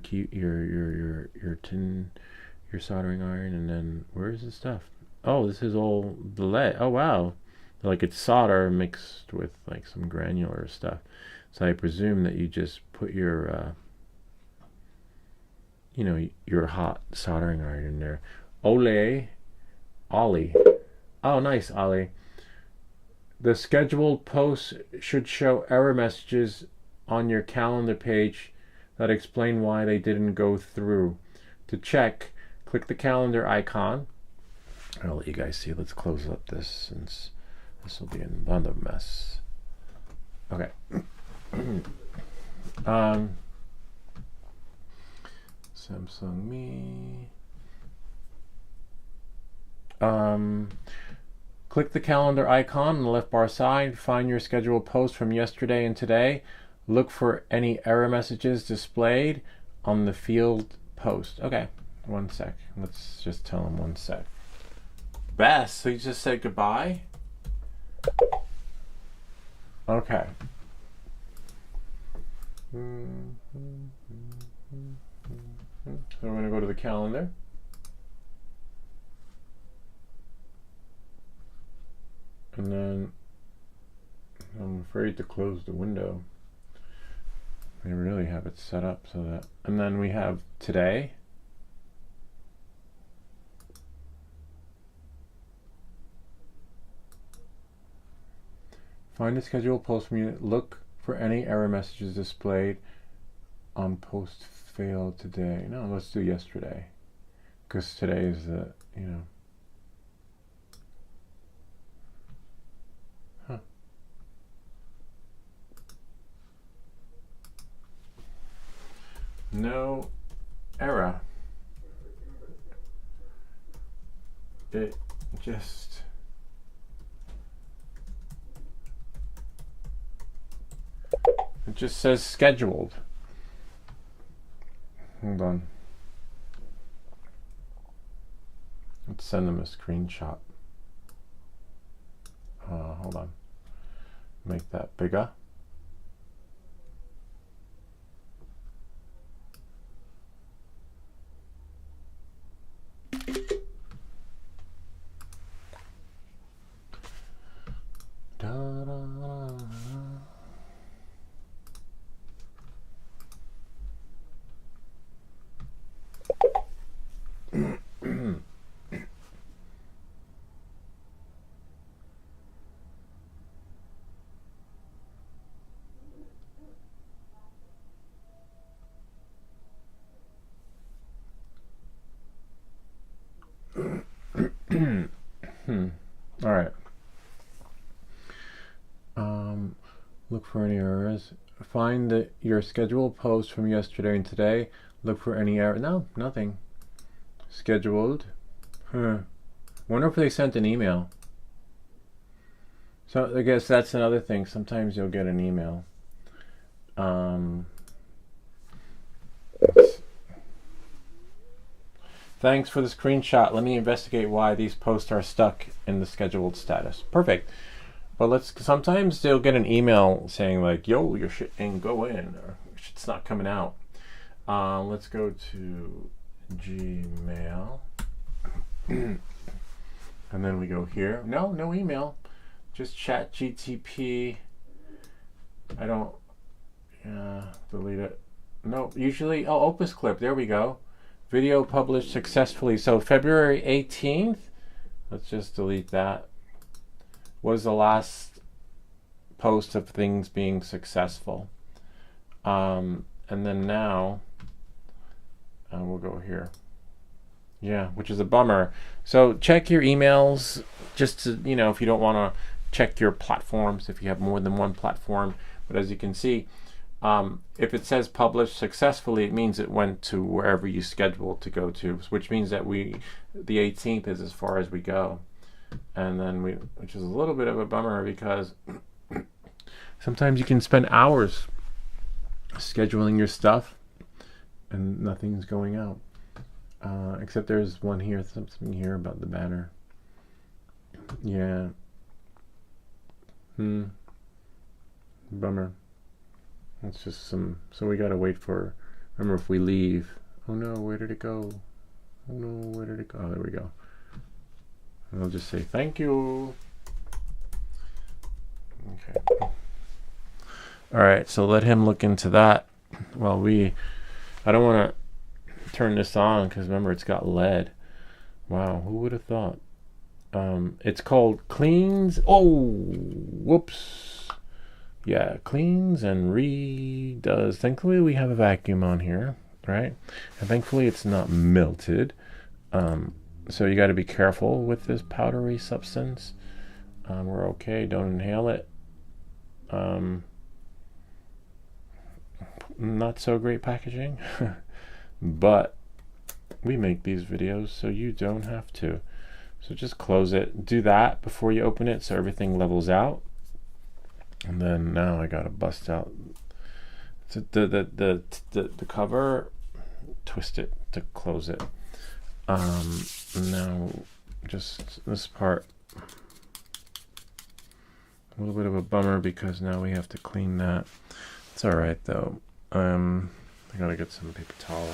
soldering iron, and then where's the stuff? Oh, this is all the lead. Oh wow, like it's solder mixed with like some granular stuff. So I presume that you just put your your hot soldering iron in there. Ollie. Oh, nice, Ollie. The scheduled posts should show error messages on your calendar page that explain why they didn't go through. To check, click the calendar icon. I'll let you guys see. Let's close up this since this will be another mess. Okay. Samsung Me. Click the calendar icon on the left bar side. Find your scheduled post from yesterday and today. Look for any error messages displayed on the field post. Okay, 1 sec. Let's just tell him 1 sec. Bess, so you just said goodbye? Okay. So we're going to go to the calendar. And then I'm afraid to close the window. I really have it set up so that, and then we have today. Find the scheduled post from you. Look for any error messages displayed on post failed today. No, let's do yesterday, because today is the, no error. It just says scheduled. Hold on. Let's send them a screenshot. Hold on. make that bigger. All right. Look for any errors. Find your scheduled post from yesterday and today. Look for any error. No, nothing. Scheduled. Wonder if they sent an email. So I guess that's another thing. Sometimes you'll get an email. Thanks for the screenshot. Let me investigate why these posts are stuck in the scheduled status. Perfect. But sometimes they'll get an email saying like, yo, your shit ain't going, or shit's not coming out. Let's go to Gmail. And then we go here. No email. Just chat GTP. I don't, delete it. No, usually, OpusClip, there we go. Video published successfully. So February 18th, let's just delete that, was the last post of things being successful. And then now, we'll go here. Yeah, which is a bummer. So check your emails just to, if you don't want to check your platforms, if you have more than one platform. But as you can see, if it says published successfully, it means it went to wherever you scheduled to go to, which means that the 18th is as far as we go. And then which is a little bit of a bummer because sometimes you can spend hours scheduling your stuff and nothing's going out. Except there's one here, something here about the banner. Yeah. Bummer. It's just so we gotta wait for, remember if we leave, oh no, where did it go? Oh no, where did it go? Oh, there we go. And I'll just say thank you. Okay. All right, so let him look into that. Well, I don't want to turn this on because remember it's got LED. Wow, who would have thought? It's called cleans. Oh, whoops. Yeah, cleans and redoes. Thankfully, we have a vacuum on here, right? And thankfully, it's not melted. So you got to be careful with this powdery substance. We're okay. Don't inhale it. Not so great packaging, but we make these videos so you don't have to. So just close it. Do that before you open it so everything levels out. And then now I gotta bust out the cover, twist it to close it. Now just this part, a little bit of a bummer because now we have to clean that. It's all right though. I gotta get some paper towel.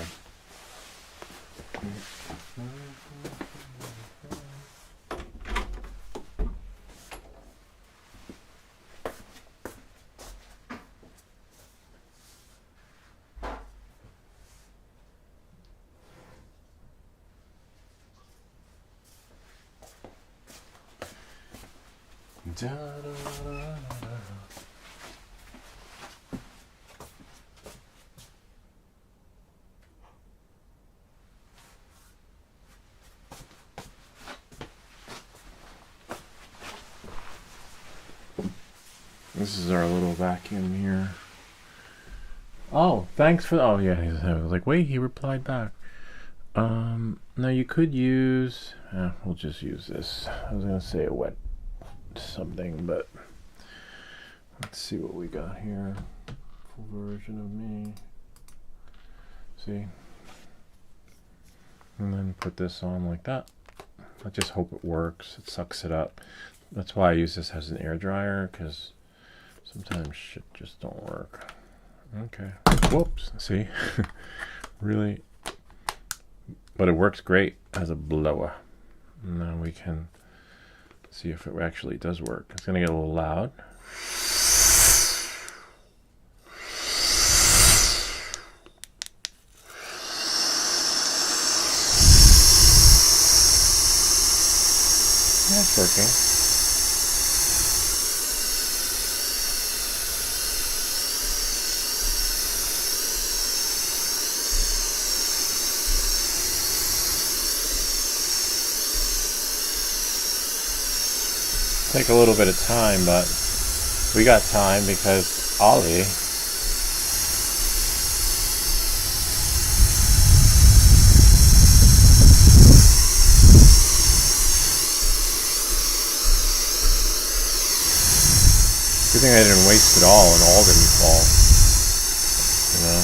Da, da, da, da, da. This is our little vacuum here. Oh, thanks for. Oh yeah, I was like, wait, he replied back. Now you could use. We'll just use this. I was gonna say a wet something, but let's see what we got here. Full version of me. See, and then put this on like that. I just hope it works. It sucks it up. That's why I use this as an air dryer, because Sometimes shit just don't work. Okay. Whoops. See? Really? But it works great as a blower. Now we can see if it actually does work. It's going to get a little loud. That's working. Take a little bit of time, but we got time because Ollie good thing I didn't waste it all and all didn't fall, you know.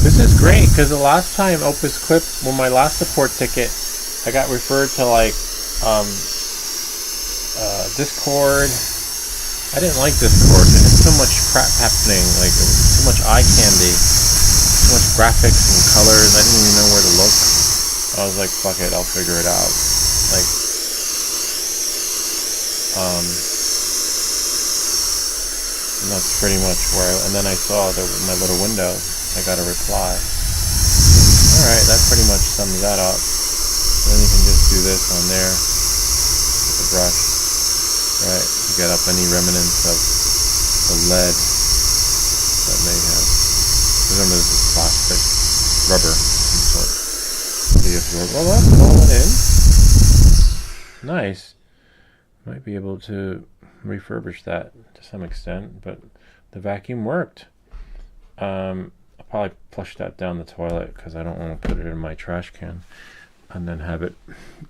This is great because the last time OpusClip, when my last support ticket, I got referred to like Discord. I didn't like Discord. It had so much crap happening. Like it was too much eye candy, too much graphics and colors. I didn't even know where to look. I was like, fuck it, I'll figure it out. Like, and that's pretty much where. And then I saw my little window. I got a reply. Alright, that pretty much sums that up. Then you can just do this on there with the brush, right, to get up any remnants of the lead that may have. Remember, this is plastic, rubber of some sort. See if you're, well, that's falling in. Nice. Might be able to refurbish that to some extent, but the vacuum worked. I'll probably flush that down the toilet because I don't want to put it in my trash can and then have it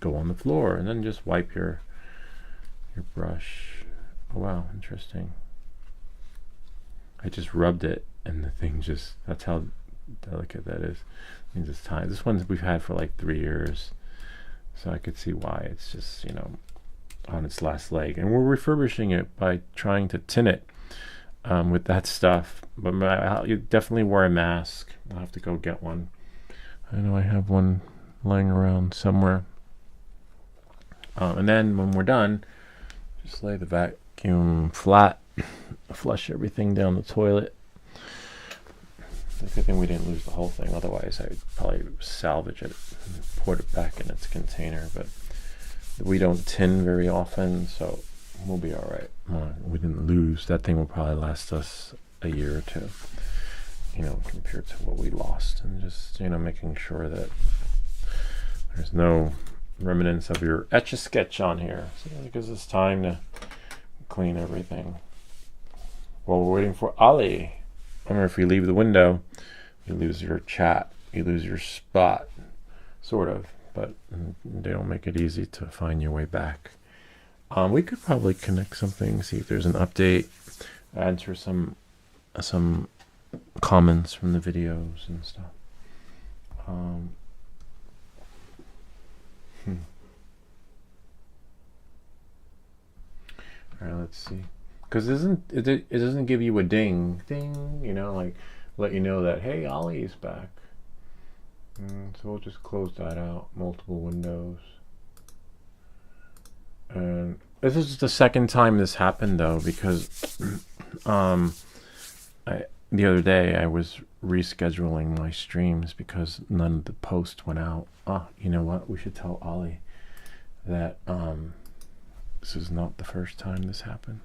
go on the floor, and then just wipe your brush. Oh wow, interesting. I just rubbed it and the thing just, that's how delicate that is. It means it's time. This one we've had for like 3 years, so I could see why it's just, you know, on its last leg. And we're refurbishing it by trying to tin it with that stuff. But you definitely wear a mask. I'll have to go get one. I know I have one laying around somewhere. And then when we're done, just lay the vacuum flat, flush everything down the toilet. It's a good thing we didn't lose the whole thing. Otherwise, I'd probably salvage it and put it back in its container. But we don't tin very often, so we'll be all right. We didn't lose. That thing will probably last us a year or two, you know, compared to what we lost. And just, you know, making sure that there's no remnants of your Etch-a-Sketch on here. So it gives us time to clean everything. While we're waiting for Ali. Remember, if you leave the window, you lose your chat. You lose your spot. Sort of. But they don't make it easy to find your way back. We could probably connect something, see if there's an update, answer some comments from the videos and stuff. All right, let's see. Because it doesn't give you a ding, you know, like let you know that, hey, Ollie's back. So we'll just close that out. Multiple windows. And this is the second time this happened, though, because the other day I was rescheduling my streams because none of the posts went out. You know what? We should tell Ollie that this is not the first time this happened.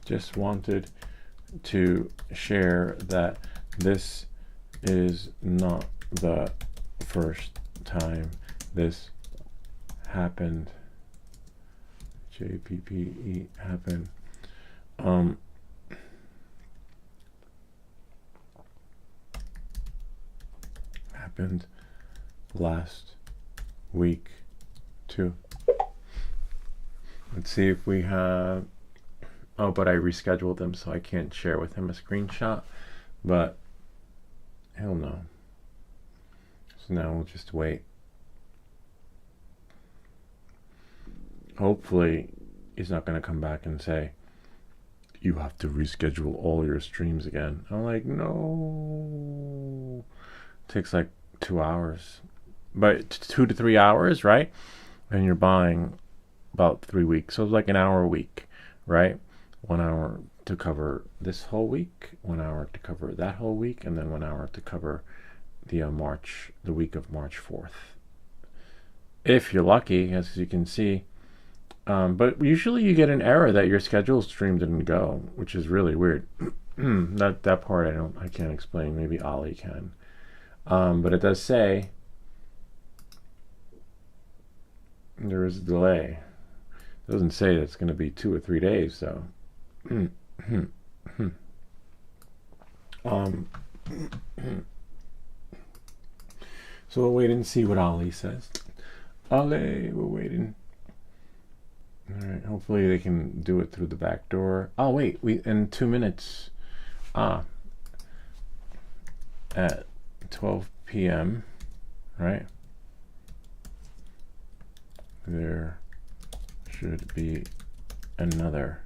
Just wanted to share that this is not the first time this happened. JPPE happened. Happened last week too. Let's see if we have. Oh, but I rescheduled them, so I can't share with him a screenshot. But he'll know. So now we'll just wait. Hopefully, he's not going to come back and say, you have to reschedule all your streams again. I'm like, no. It takes like 2 hours. But 2 to 3 hours, right? And you're buying about 3 weeks. So it's like an hour a week, right? 1 hour to cover this whole week, 1 hour to cover that whole week, and then 1 hour to cover the week of March 4th. If you're lucky, as you can see. But usually you get an error that your scheduled stream didn't go, which is really weird. that part I can't explain. Maybe Ollie can. But it does say there is a delay. It doesn't say that it's going to be 2 or 3 days, so. So we'll wait and see what Ollie says. Ollie, we're waiting. All right, hopefully they can do it through the back door. Oh wait, in 2 minutes. At 12 p.m. right? There should be another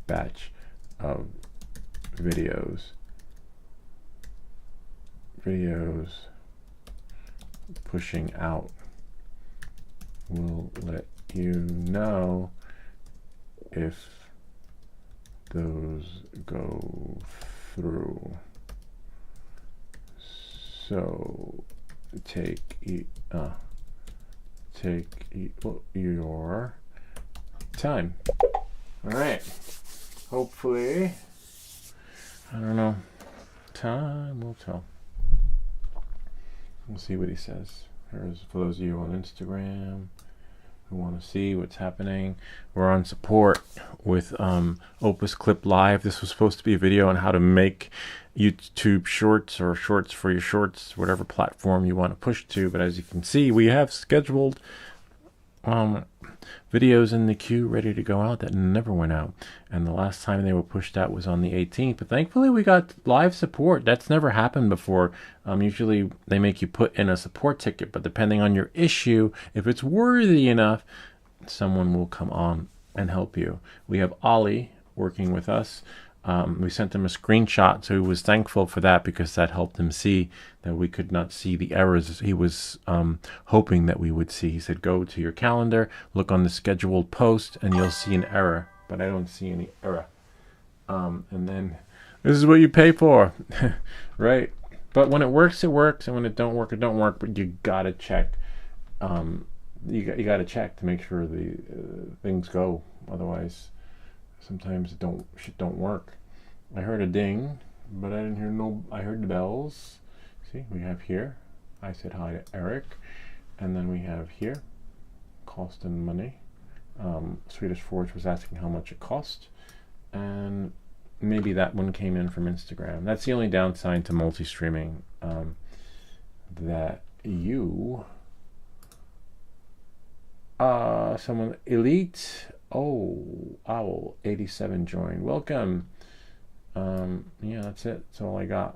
batch of videos pushing out. We'll let you know if those go through. So take your time. All right. Hopefully, I don't know. Time will tell. We'll see what he says. Here's for those of you on Instagram who want to see what's happening. We're on support with OpusClip Live. This was supposed to be a video on how to make YouTube shorts or shorts for your shorts, whatever platform you want to push to. But as you can see, we have scheduled videos in the queue ready to go out that never went out. And the last time they were pushed out was on the 18th. But thankfully, we got live support. That's never happened before. Usually, they make you put in a support ticket. But depending on your issue, if it's worthy enough, someone will come on and help you. We have Ollie working with us. We sent him a screenshot, so he was thankful for that because that helped him see that we could not see the errors he was hoping that we would see. He said, go to your calendar, look on the scheduled post, and you'll see an error. But I don't see any error. And then, this is what you pay for, right? But when it works, it works, and when it don't work, it don't work. But you gotta check. You gotta check to make sure the things go. Otherwise, sometimes shit don't work. I heard a ding, but I didn't hear I heard the bells. See, we have here. I said hi to Eric, and then we have here, cost and money. Swedish Forge was asking how much it cost, and maybe that one came in from Instagram. That's the only downside to multi-streaming, that you, someone elite. Oh, Owl 87 joined. Welcome. Yeah, that's it. That's all I got.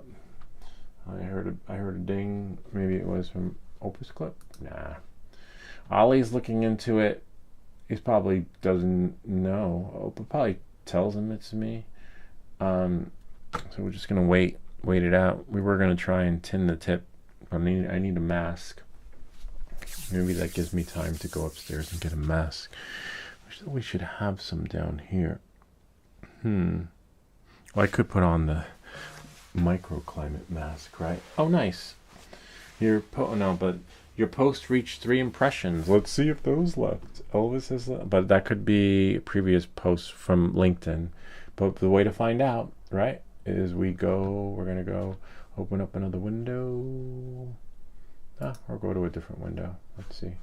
I heard a ding. Maybe it was from OpusClip. Nah. Ollie's looking into it. He probably doesn't know. Opus probably tells him it's me. So we're just gonna wait it out. We were gonna try and tin the tip. I need a mask. Maybe that gives me time to go upstairs and get a mask. We should have some down here. Well, I could put on the microclimate mask, right? Oh, nice. But your post reached 3 impressions. Let's see if those left. Elvis has left, but that could be previous posts from LinkedIn. But the way to find out, right, is we're gonna go open up another window. Or go to a different window. Let's see.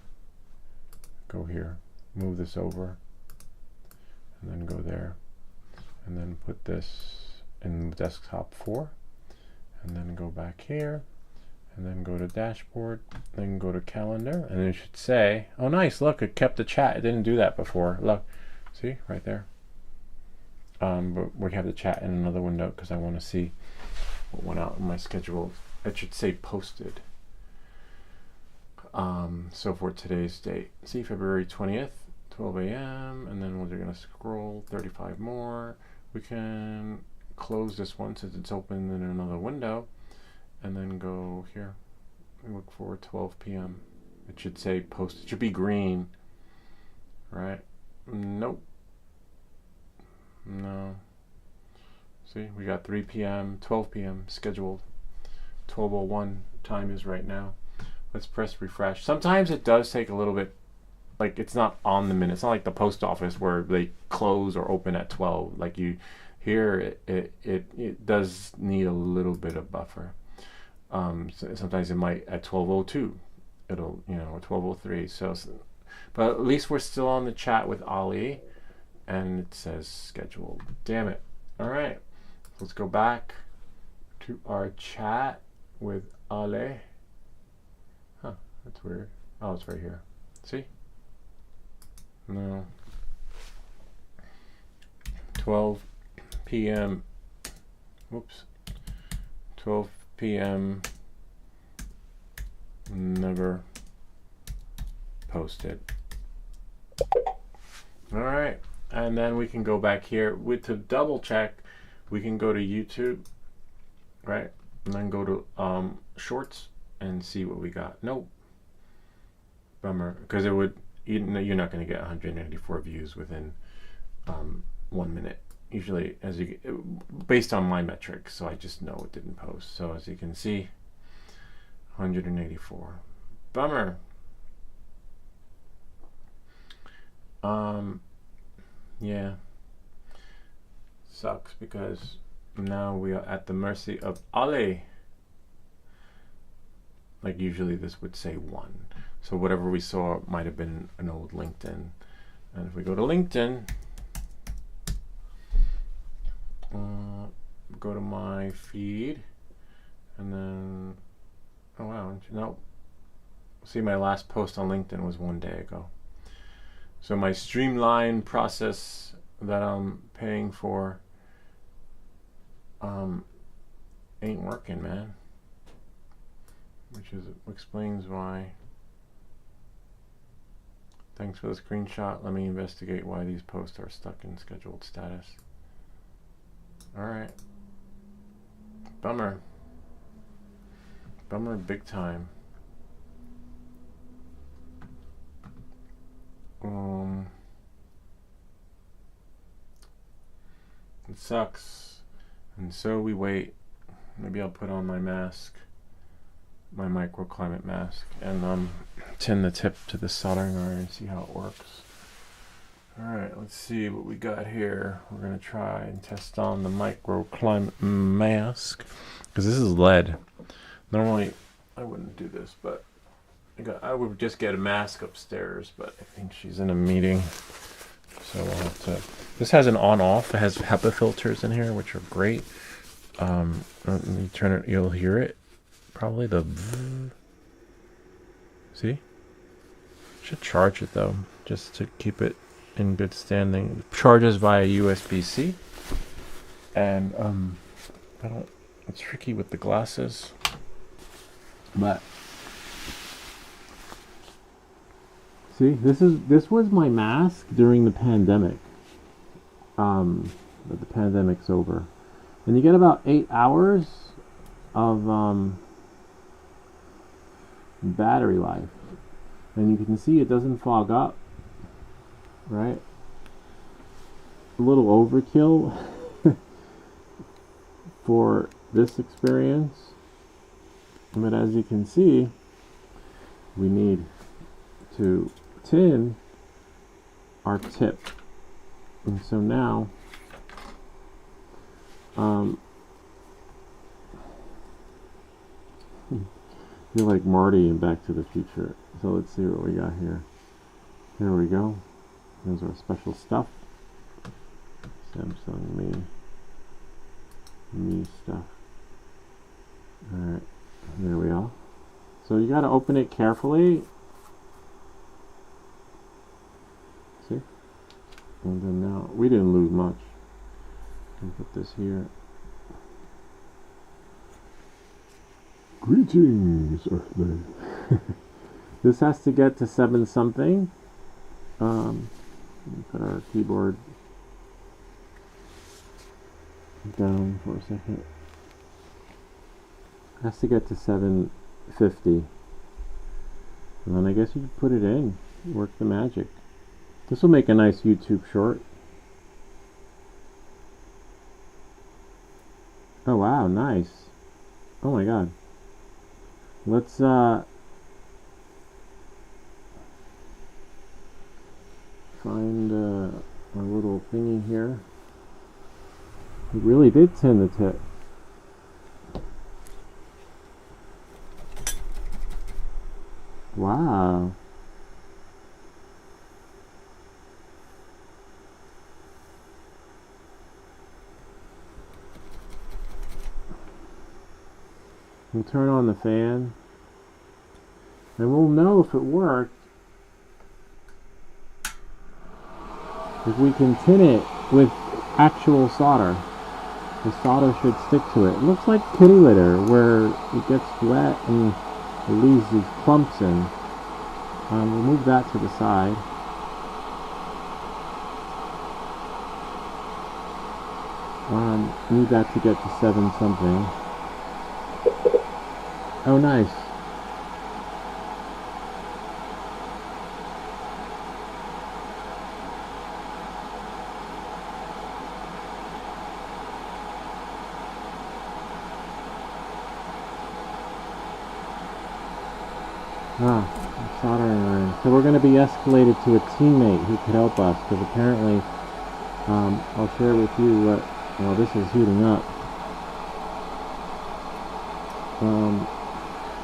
Go here, move this over, and then go there, and then put this in desktop 4, and then go back here, and then go to dashboard, then go to calendar, and then it should say, oh nice, look, it kept the chat. It didn't do that before. Look, see right there. But we have the chat in another window because I want to see what went out in my schedule. It should say posted. So for today's date, see, February 20th, 12 a.m. and then we're going to scroll 35 more. We can close this one since it's open in another window, and then go here and look for 12 p.m. It should say post. It should be green, right? Nope. No. See, we got 3 p.m., 12 p.m. scheduled. 12:01 time is right now. Let's press refresh. Sometimes it does take a little bit, like it's not on the minute. It's not like the post office where they close or open at 12. Like you here, it does need a little bit of buffer. So sometimes it might at 12:02, it'll, you know, or 12:03. So, but at least we're still on the chat with Ali, and it says scheduled. Damn it! All right, let's go back to our chat with Ali. Huh, that's weird. Oh, it's right here. See? No. 12 p.m. Whoops. 12 p.m. Never posted. All right. And then we can go back here to double check. We can go to YouTube, right? And then go to shorts and see what we got. Nope. Bummer, because it would, you're not going to get 184 views within 1 minute. Usually, as you based on my metrics, so I just know it didn't post. So as you can see, 184. Bummer. Yeah. Sucks because now we are at the mercy of Ali. Like usually this would say 1. So whatever we saw might have been an old LinkedIn. And if we go to LinkedIn, go to my feed, and then, oh wow, no. See, my last post on LinkedIn was 1 day ago. So my streamline process that I'm paying for ain't working, man. Which explains why. Thanks for the screenshot. Let me investigate why these posts are stuck in scheduled status. Alright. Bummer. Bummer big time. It sucks. And so we wait. Maybe I'll put on my mask, my microclimate mask, and tin the tip to the soldering iron and see how it works. Alright, let's see what we got here. We're going to try and test on the microclimate mask, because this is lead. Normally, I wouldn't do this, but I would just get a mask upstairs, but I think she's in a meeting. So I'll have to. This has an on-off. It has HEPA filters in here, which are great. You turn it, you'll hear it. Probably the. See? Should charge it though, just to keep it in good standing. It charges via USB-C, and I don't. It's tricky with the glasses, but. See, this was my mask during the pandemic. But the pandemic's over, and you get about 8 hours of battery life, and you can see it doesn't fog up. Right? A little overkill for this experience, but as you can see, we need to tin our tip, and so now You're like Marty in Back to the Future. So let's see what we got here. There we go. Here's our special stuff. Samsung me stuff. Alright, there we are. So you gotta open it carefully. See? And then now, we didn't lose much. I'll put this here. Greetings, Earthling. This has to get to 7 something. Put our keyboard down for a second. Has to get to 750. And then I guess you can put it in. Work the magic. This will make a nice YouTube short. Oh wow, nice. Oh my god. Let's find a little thingy here. It really did tend the tip. Wow. We'll turn on the fan and we'll know if it worked if we can tin it with actual solder. The solder should stick to it. It looks like kitty litter where it gets wet and it leaves these clumps in. We'll move that to the side. Need that to get to 7 something. Oh, nice. Soldering iron. So we're going to be escalated to a teammate who could help us, because apparently, I'll share with you what, well, this is heating up.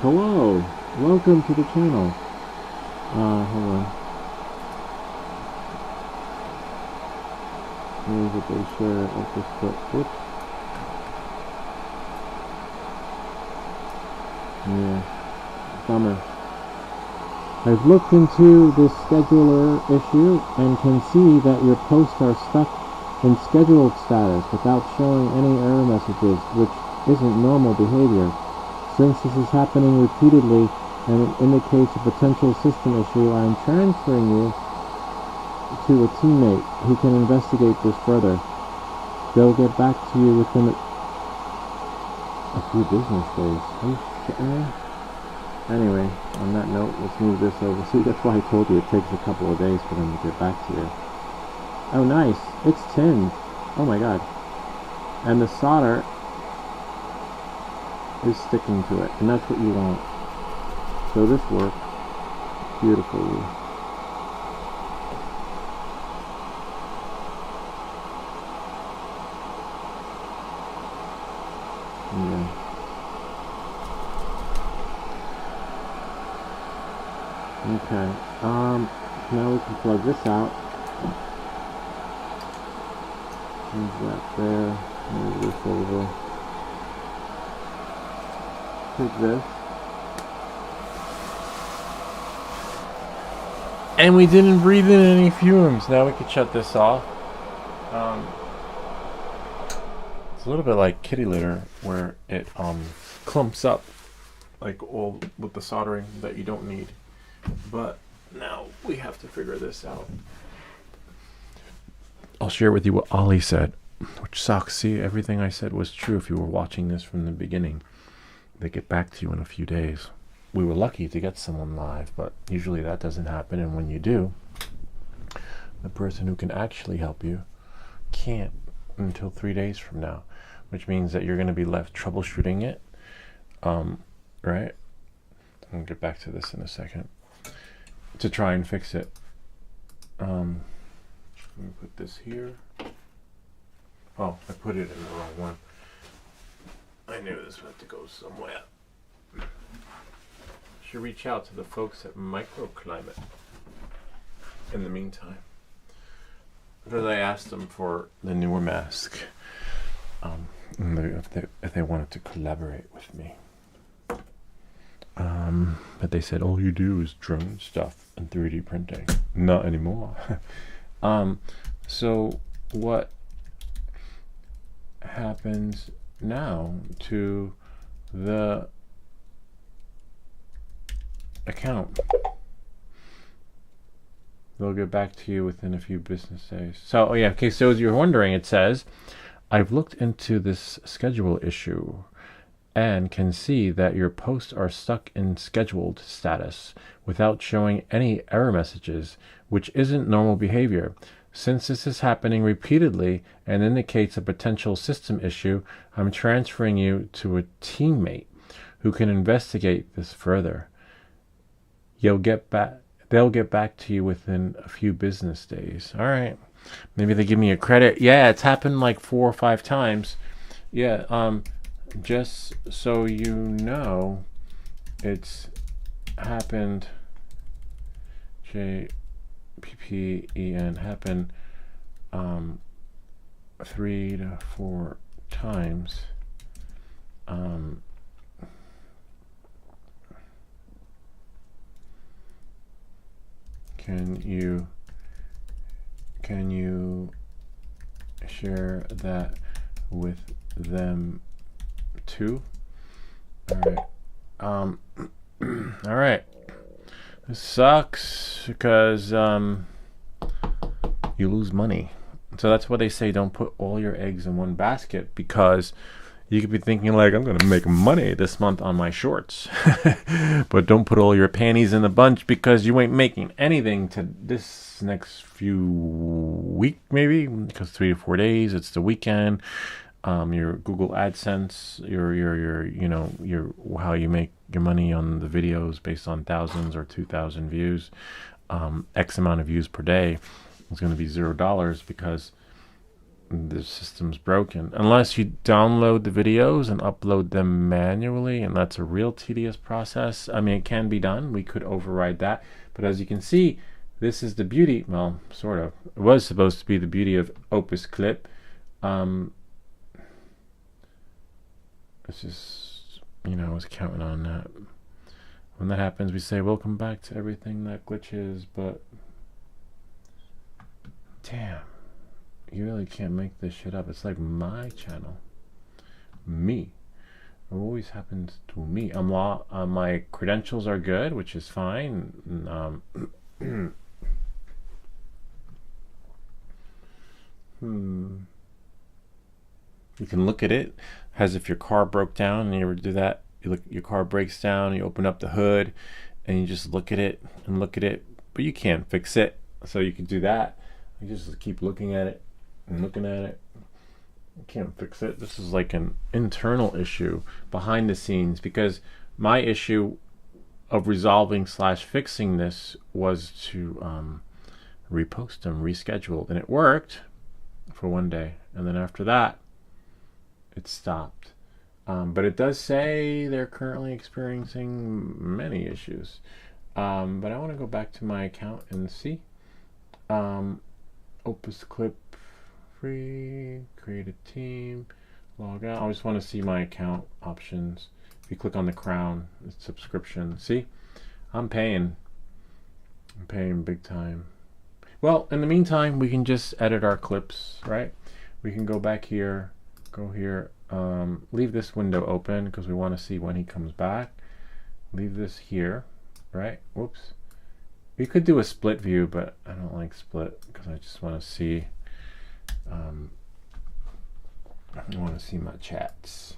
Hello, welcome to the channel. Hold on. Here's what they share. OpusClip. Whoops. Yeah, bummer. I've looked into this scheduler issue and can see that your posts are stuck in scheduled status without showing any error messages, which isn't normal behavior. Since this is happening repeatedly and it indicates a potential system issue, I am transferring you to a teammate who can investigate this further. They'll get back to you within a few business days. Are you kidding me? Anyway, on that note, let's move this over. See, that's why I told you it takes a couple of days for them to get back to you. Oh, nice. It's tinned. Oh my god. And the solder is sticking to it, and that's what you want. So this worked beautifully. Yeah. Okay. Now we can plug this out. Move that there. Move this over. Take this. And we didn't breathe in any fumes. Now we could shut this off. It's a little bit like kitty litter, where it clumps up, like all with the soldering that you don't need. But now we have to figure this out. I'll share with you what Ollie said, which sucks. See, everything I said was true if you were watching this from the beginning. They get back to you in a few days. We were lucky to get someone live, but usually that doesn't happen, and when you do, the person who can actually help you can't until 3 days from now, which means that you're going to be left troubleshooting it, right? I'll get back to this in a second, to try and fix it. Let me put this here. Oh, I put it in the wrong one. I knew this had to go somewhere. Should reach out to the folks at Microclimate in the meantime. Because I asked them for the newer mask. If they wanted to collaborate with me. But they said all you do is drone stuff and 3D printing. Not anymore. So what happens now to the account? They'll get back to you within a few business days. So, oh yeah, okay, so as you're wondering, it says, I've looked into this schedule issue and can see that your posts are stuck in scheduled status without showing any error messages, which isn't normal behavior. Since this is happening repeatedly and indicates a potential system issue, I'm transferring you to a teammate who can investigate this further. They'll get back to you within a few business days. All right. Maybe they give me a credit. Yeah, it's happened like 4 or 5 times. Yeah, just so you know, it's happened, JPPEN, happened 3 to 4 times. Can you share that with them too? All right. All right. This sucks because you lose money. So that's why they say don't put all your eggs in one basket, because you could be thinking like, I'm going to make money this month on my shorts. But don't put all your panties in the bunch, because you ain't making anything to this next few week, maybe, because 3 to 4 days, it's the weekend. Your Google AdSense, your how you make your money on the videos based on thousands or 2,000 views, X amount of views per day is going to be $0 because the system's broken. Unless you download the videos and upload them manually, and that's a real tedious process. I mean, it can be done. We could override that. But as you can see, this is the beauty, well, sort of. It was supposed to be the beauty of OpusClip. It's just, I was counting on that. When that happens, we say, welcome back to everything that glitches, but damn. You really can't make this shit up. It's like my channel. Me. It always happens to me. My credentials are good, which is fine. You can look at it as if your car broke down, and you ever do that? You look, your car breaks down, you open up the hood, and you just look at it and look at it, but you can't fix it. So you can do that. You just keep looking at it and looking at it. You can't fix it. This is like an internal issue behind the scenes, because my issue of resolving / fixing this was to repost them, rescheduled, and it worked for 1 day, and then after that it stopped. But it does say they're currently experiencing many issues. But I want to go back to my account and see. OpusClip free, create a team, log out. I just want to see my account options. If you click on the crown, it's subscription. See, I'm paying big time. Well, in the meantime, we can just edit our clips, right? We can go back here, go here, leave this window open because we want to see when he comes back. Leave this here, right? Whoops. We could do a split view, but I don't like split because I just want to see I want to see my chats.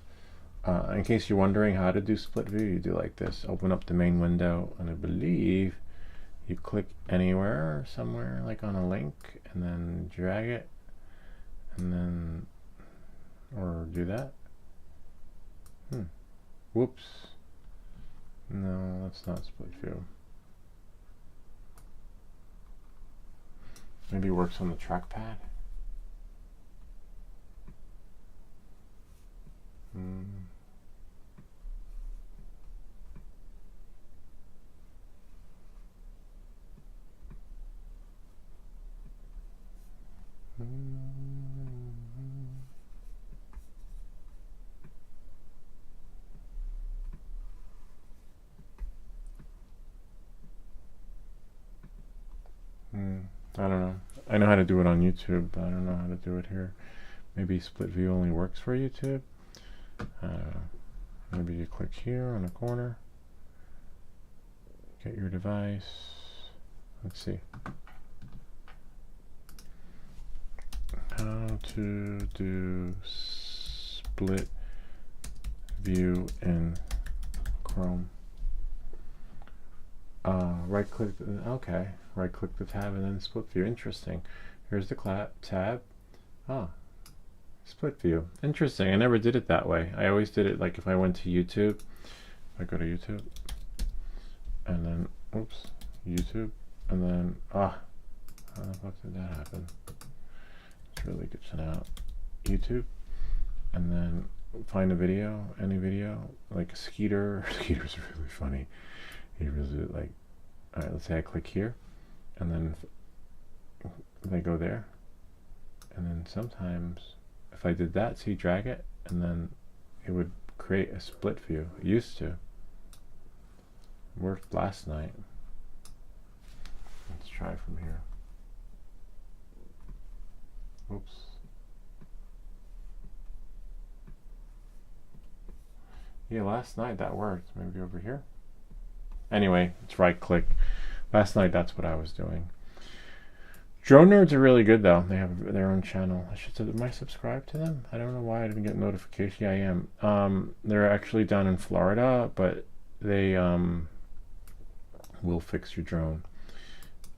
In case you're wondering how to do split view, you do like this. Open up the main window, and I believe you click anywhere, somewhere, like on a link, and then drag it, and then, or do that. Whoops. No, that's not split view. Maybe it works on the trackpad. I don't know. I know how to do it on YouTube, but I don't know how to do it here. Maybe split view only works for YouTube. Maybe you click here on the corner. Get your device. Let's see. How to do split view in Chrome. Right click, okay. Right click the tab and then split view. Interesting. Here's the tab. Ah, split view. Interesting. I never did it that way. I always did it like if I went to YouTube. I go to YouTube and then, oops, YouTube, and then, how the fuck did that happen? It's really good to know. YouTube, and then find a video, any video, like a Skeeter. Skeeter's really funny. He really like, all right, let's say I click here, and then I go there, and then sometimes if I did that, see, drag it, and then it would create a split view. It used to. Worked last night. Let's try from here. Oops. Yeah, last night that worked. Maybe over here. Anyway, it's right click. Last night that's what I was doing. Drone Nerds are really good though. They have their own channel. Am I subscribed to them? I don't know why I didn't get notification. Yeah, I am. They're actually down in Florida, but they will fix your drone.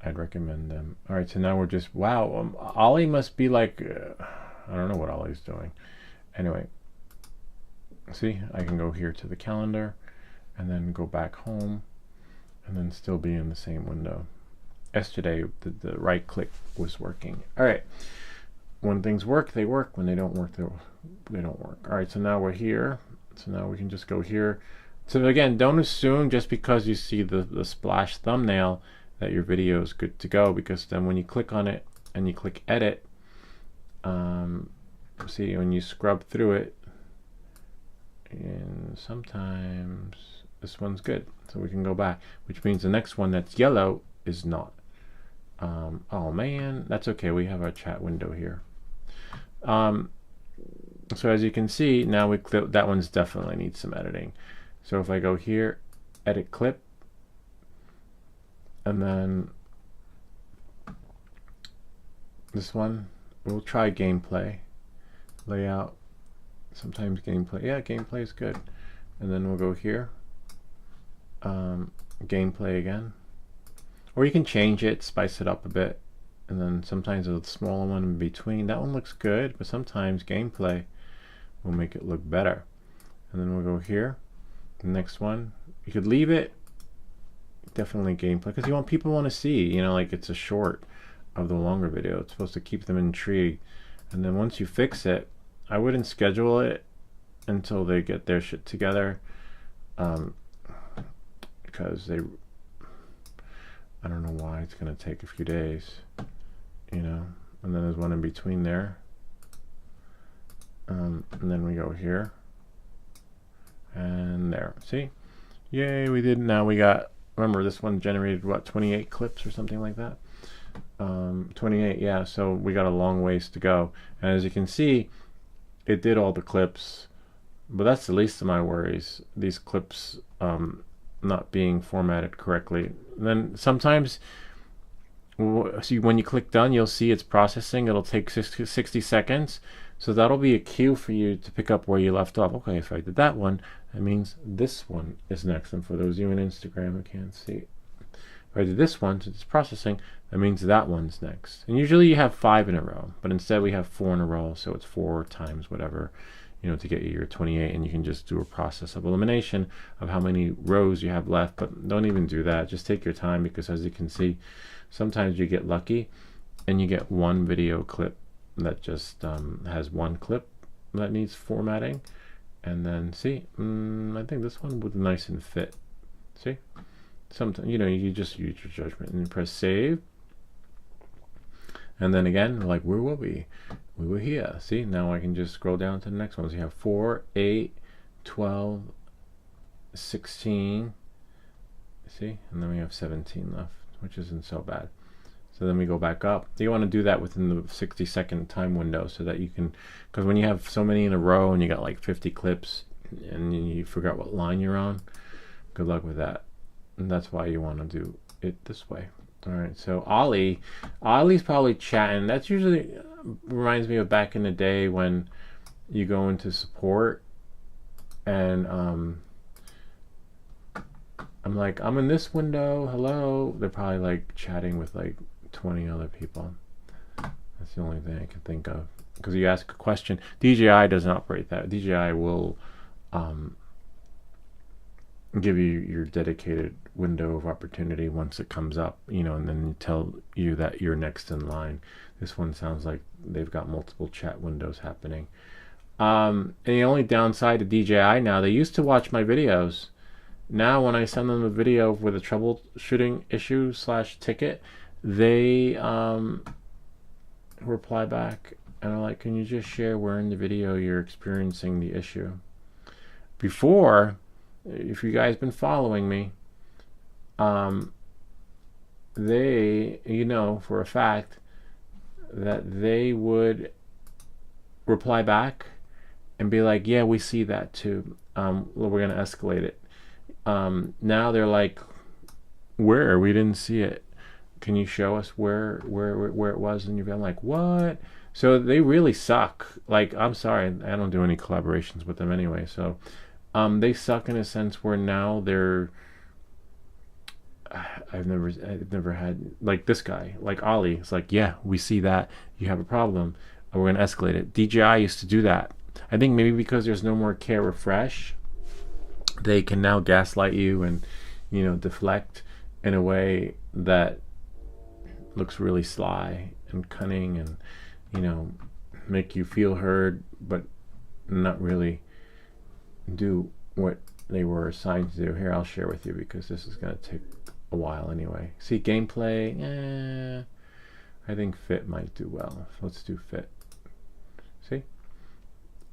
I'd recommend them. All right, so now we're just, wow, Ollie must be like, I don't know what Ollie's doing. Anyway, see, I can go here to the calendar and then go back home and then still be in the same window. Yesterday, the right click was working. All right, when things work, they work. When they don't work, they don't work. All right, so now we're here. So now we can just go here. So again, don't assume just because you see the splash thumbnail that your video is good to go, because then when you click on it and you click edit, see, when you scrub through it, and sometimes this one's good, so we can go back, which means the next one that's yellow is not. Oh man, that's okay, we have our chat window here. So as you can see, now that one's definitely needs some editing. So if I go here, edit clip, and then this one, we'll try gameplay, layout, sometimes gameplay. Yeah, gameplay is good. And then we'll go here, gameplay again. Or you can change it, spice it up a bit. And then sometimes a smaller one in between. That one looks good, but sometimes gameplay will make it look better. And then we'll go here. The next one, you could leave it definitely gameplay, because you want people want to see, you know, like it's a short of the longer video. It's supposed to keep them intrigued. And then once you fix it, I wouldn't schedule it until they get their shit together, because they, I don't know why it's gonna take a few days, you know. And then there's one in between there, and then we go here and there. See, yay, we did. Now we got, remember this one generated what, 28 clips or something like that. 28, yeah, so we got a long ways to go. And as you can see, it did all the clips, but that's the least of my worries, these clips not being formatted correctly. And then sometimes, see, when you click done, you'll see it's processing. It'll take 60 seconds. So that'll be a cue for you to pick up where you left off. Okay, if I did that one, that means this one is next. And for those of you on Instagram who can't see, if I did this one, since it's processing, that means that one's next. And usually you have 5 in a row, but instead we have 4 in a row, so it's 4 times whatever, you know, to get you your 28, and you can just do a process of elimination of how many rows you have left. But don't even do that. Just take your time, because as you can see, sometimes you get lucky and you get one video clip that just has one clip that needs formatting. And then see, I think this one would nice and fit. See, sometimes, you know, you just use your judgment and press save. And then again, like, where were we? We were here. See, now I can just scroll down to the next ones. You have 4, 8, 12, 16. See, and then we have 17 left, which isn't so bad. So then we go back up. You want to do that within the 60-second time window so that you can, because when you have so many in a row and you got like 50 clips and you forgot what line you're on, good luck with that. And that's why you want to do it this way. All right, so Ollie's probably chatting. That's usually reminds me of back in the day when you go into support and I'm like, I'm in this window, hello. They're probably like chatting with like 20 other people. That's the only thing I can think of. Because you ask a question, DJI doesn't operate that. DJI will give you your dedicated window of opportunity once it comes up, you know, and then tell you that you're next in line. This one sounds like they've got multiple chat windows happening. And the only downside to DJI now, they used to watch my videos. Now when I send them a video with a troubleshooting issue / ticket, they reply back and are like, can you just share where in the video you're experiencing the issue? Before, if you guys been following me, they, you know for a fact that they would reply back and be like, yeah, we see that too. Well, we're going to escalate it. Now they're like, where? We didn't see it. Can you show us where it was? And I'm like, what? So they really suck. Like, I'm sorry, I don't do any collaborations with them anyway. So they suck in a sense where now they're, I've never had, like this guy, like Ollie. It's like, yeah, we see that. You have a problem. And we're going to escalate it. DJI used to do that. I think maybe because there's no more care refresh, they can now gaslight you and, you know, deflect in a way that looks really sly and cunning and, you know, make you feel heard but not really do what they were assigned to do. Here, I'll share with you because this is going to take a while anyway. See, gameplay, I think fit might do well. So let's do fit. See?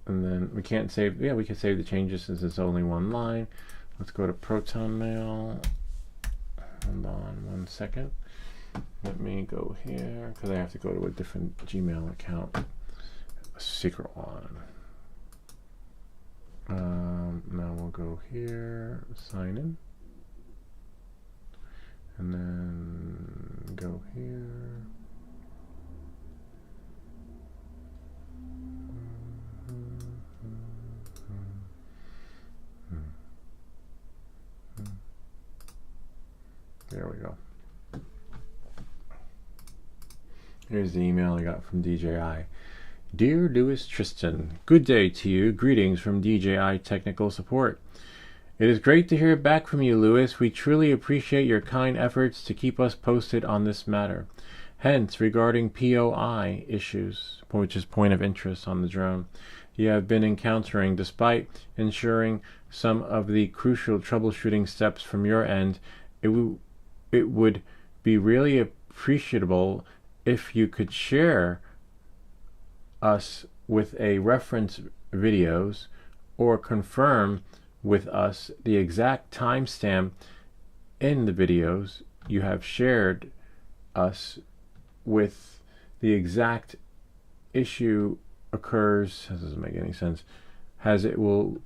And then we can't save, yeah, we can save the changes since it's only one line. Let's go to Proton Mail. Hold on 1 second. Let me go here because I have to go to a different Gmail account. A secret one. Now we'll go here, sign in. And then go here. There we go. Here's the email I got from DJI. Dear Louis Tristan, good day to you. Greetings from DJI Technical Support. It is great to hear back from you, Louis. We truly appreciate your kind efforts to keep us posted on this matter. Hence, regarding POI issues, which is point of interest on the drone, you have been encountering, despite ensuring some of the crucial troubleshooting steps from your end, it would be really appreciable if you could share us with a reference videos or confirm with us the exact timestamp in the videos you have shared us with the exact issue occurs. This doesn't make any sense. It will,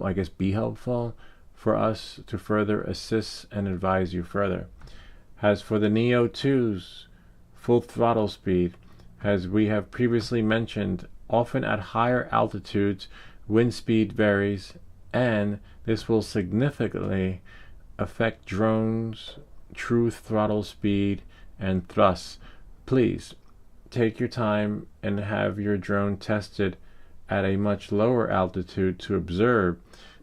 I guess, be helpful for us to further assist and advise you further. As for the Neo 2's full throttle speed, as we have previously mentioned, often at higher altitudes, wind speed varies, and this will significantly affect drones' true throttle speed and thrust. Please take your time and have your drone tested at a much lower altitude to observe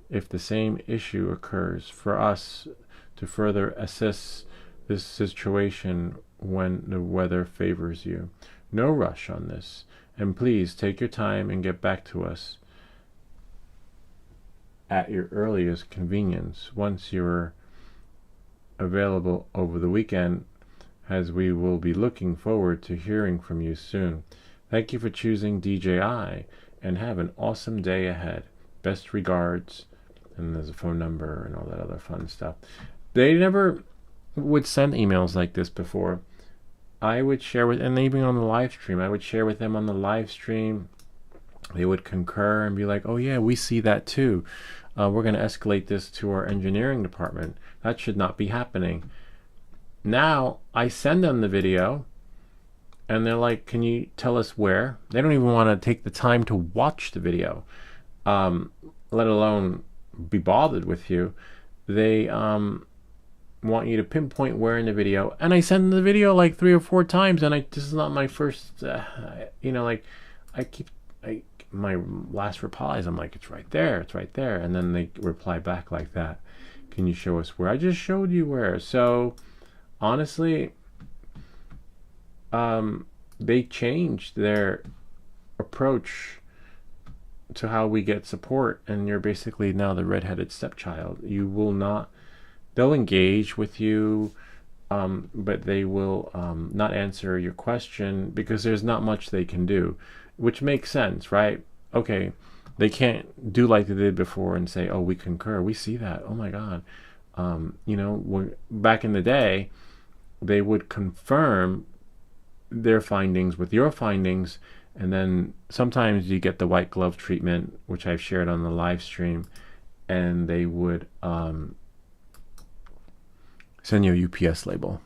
if the same issue occurs, for us to further assess this situation when the weather favors you. No rush on this, and please take your time and get back to us at your earliest convenience once you're available over the weekend, as we will be looking forward to hearing from you soon. Thank you for choosing DJI, and have an awesome day ahead. Best regards. And there's a phone number and all that other fun stuff. They never would send emails like this before. I would share with, and even on the live stream, I would share with them on the live stream. They would concur and be like, oh yeah, we see that too. We're going to escalate this to our engineering department. That should not be happening. Now I send them the video and they're like, can you tell us where? They don't even want to take the time to watch the video, let alone be bothered with you. They want you to pinpoint where in the video, and I send the video like 3 or 4 times, and this is not my first, like my last replies, I'm like, it's right there, and then they reply back like that. Can you show us where? I just showed you where. So honestly, they changed their approach to how we get support, and you're basically now the redheaded stepchild. You will not, they'll engage with you, but they will not answer your question because there's not much they can do, which makes sense, right? Okay, they can't do like they did before and say, oh, we concur, we see that, oh my God. Back in the day, they would confirm their findings with your findings, and then sometimes you get the white glove treatment, which I've shared on the live stream, and they would send you a UPS label,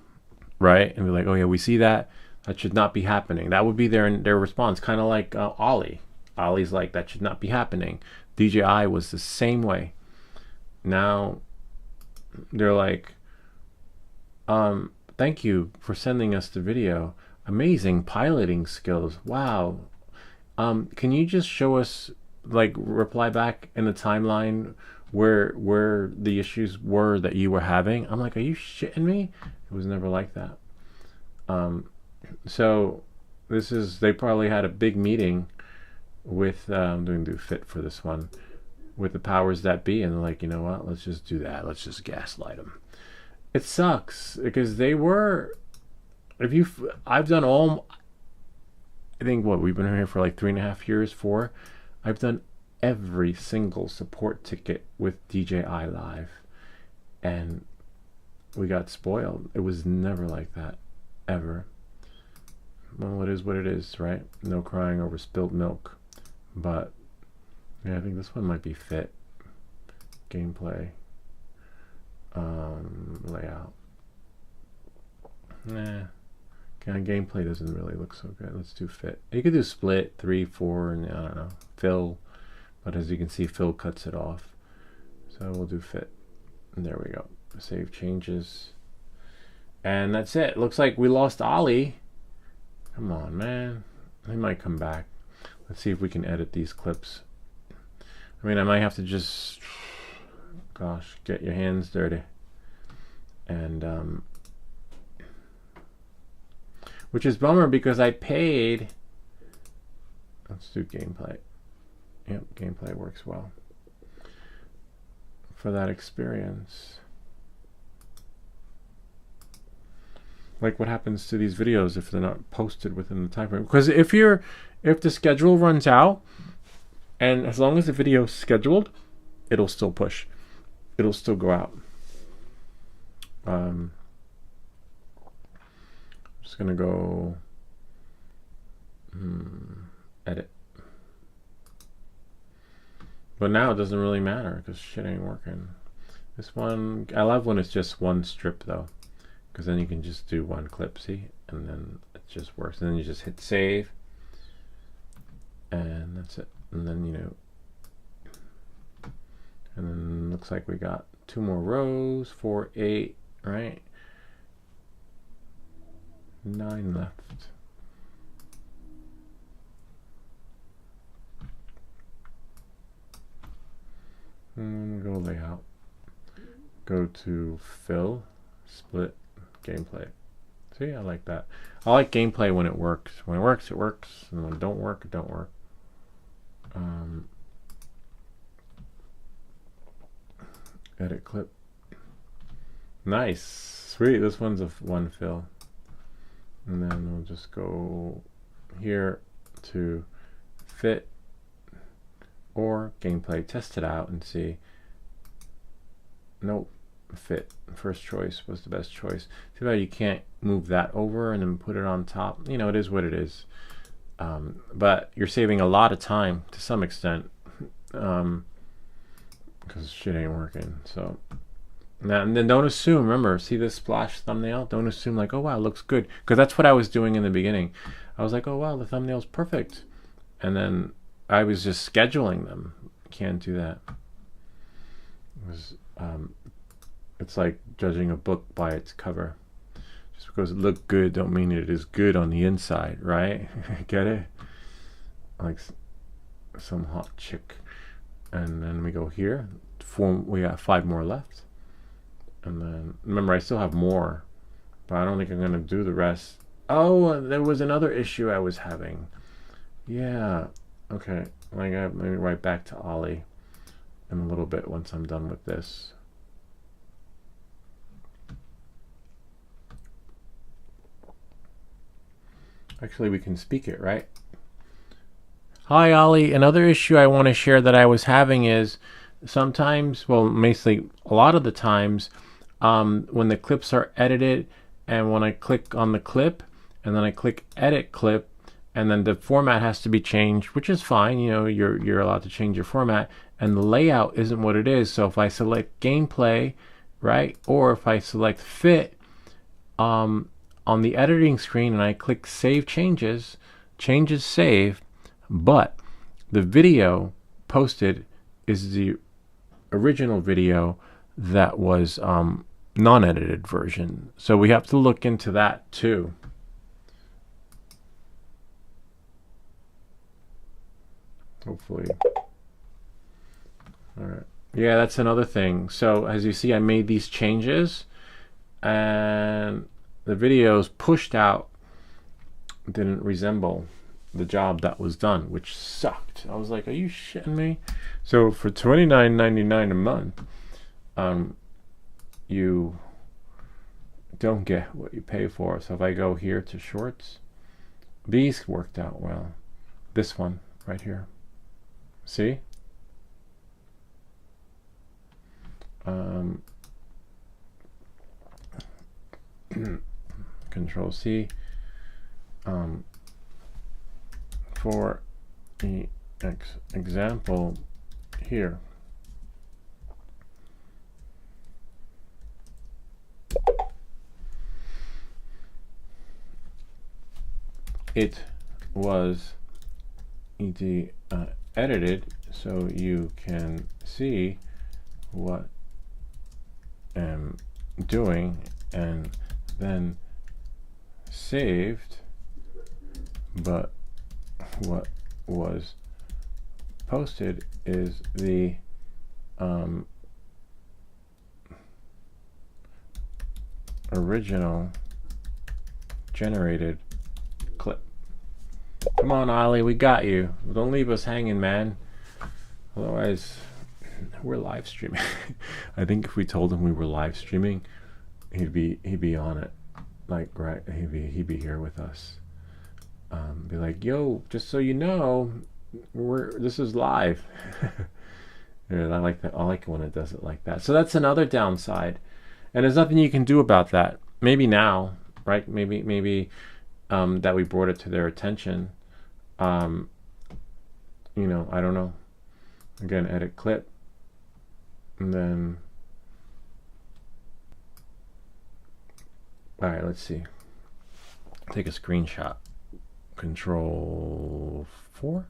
right? And be like, oh yeah, we see that. That should not be happening. That would be their response, kind of like Ollie. Ollie's like, that should not be happening. DJI was the same way. Now they're like, thank you for sending us the video. Amazing piloting skills. Wow. Can you just show us, like, reply back in the timeline where the issues were that you were having? I'm like, are you shitting me? It was never like that. So they probably had a big meeting with, I'm doing do fit for this one, with the powers that be, and they're like, you know what, let's just do that. Let's just gaslight them. It sucks because they were, I've done all, I think we've been here for like 3.5 years, 4. I've done every single support ticket with DJI Live, and we got spoiled. It was never like that, ever. Well, it is what it is, right? No crying over spilled milk. But yeah, I think this one might be fit. Gameplay. Layout. Nah. Gameplay doesn't really look so good. Let's do fit. You could do split, 3, 4, and I don't know, fill. But as you can see, fill cuts it off. So we'll do fit. And there we go. Save changes. And that's it. Looks like we lost Ollie. Come on, man. He might come back. Let's see if we can edit these clips. I mean, I might have to just, gosh, get your hands dirty. And, which is bummer because I paid. Let's do gameplay. Yep, gameplay works well for that experience. Like, what happens to these videos if they're not posted within the time frame? Because if the schedule runs out, and as long as the video is scheduled, it'll still push. It'll still go out. I'm just gonna go edit. But now it doesn't really matter because shit ain't working. This one, I love when it's just one strip though, because then you can just do one clip, see, and then it just works. And then you just hit save, and that's it. And then, and then looks like we got 2 more rows, 4, 8, right? 9 left. And go layout. Go to fill, split, gameplay. See, I like that. I like gameplay when it works. When it works, it works. And when it don't work, it don't work. Edit clip. Nice. Sweet. This one's a one fill. And then we'll just go here to fit or gameplay. Test it out and see. Nope. fit. First choice was the best choice. Too bad you can't move that over and then put it on top. You know, it is what it is. But you're saving a lot of time to some extent, because shit ain't working. So, and then don't assume. Remember, see this splash thumbnail? Don't assume like, oh wow, it looks good, because that's what I was doing in the beginning. I was like, oh wow, the thumbnail's perfect, and then I was just scheduling them. Can't do that. It was, it's like judging a book by its cover. Just because it looked good don't mean it is good on the inside, right? Get it? Like some hot chick. And then we go here. We got 5 more left. And then, remember, I still have more, but I don't think I'm going to do the rest. Oh, there was another issue I was having. Yeah. Okay. Let me right back to Ollie in a little bit once I'm done with this. Actually, we can speak it, right? Hi, Ollie. Another issue I want to share that I was having is sometimes, well, mostly a lot of the times, when the clips are edited and when I click on the clip and then I click edit clip and then the format has to be changed, which is fine. You know, you're allowed to change your format, and the layout isn't what it is. So if I select gameplay, right, or if I select fit, on the editing screen and I click save changes, changes save, but the video posted is the original video that was non-edited version. So we have to look into that too. Hopefully. All right. Yeah, that's another thing. So as you see, I made these changes and the videos pushed out didn't resemble the job that was done, which sucked. I was like, are you shitting me? So for $29.99 a month, you don't get what you pay for. So if I go here to shorts, these worked out well. This one right here. See? Control C. For the example here, it was edited so you can see what I'm doing, and then saved, but what was posted is the original generated clip. Come on, Ollie, we got you. Don't leave us hanging, man. Otherwise, we're live streaming. I think if we told him we were live streaming, he'd be on it. Like, right, he'd be here with us. Be like, yo, just so you know, this is live. Yeah, I like that. I like it when it does it like that. So that's another downside, and there's nothing you can do about that. Maybe now, right? Maybe that we brought it to their attention. You know, I don't know. Again, edit clip, and then all right. Let's see. Take a screenshot. Control 4?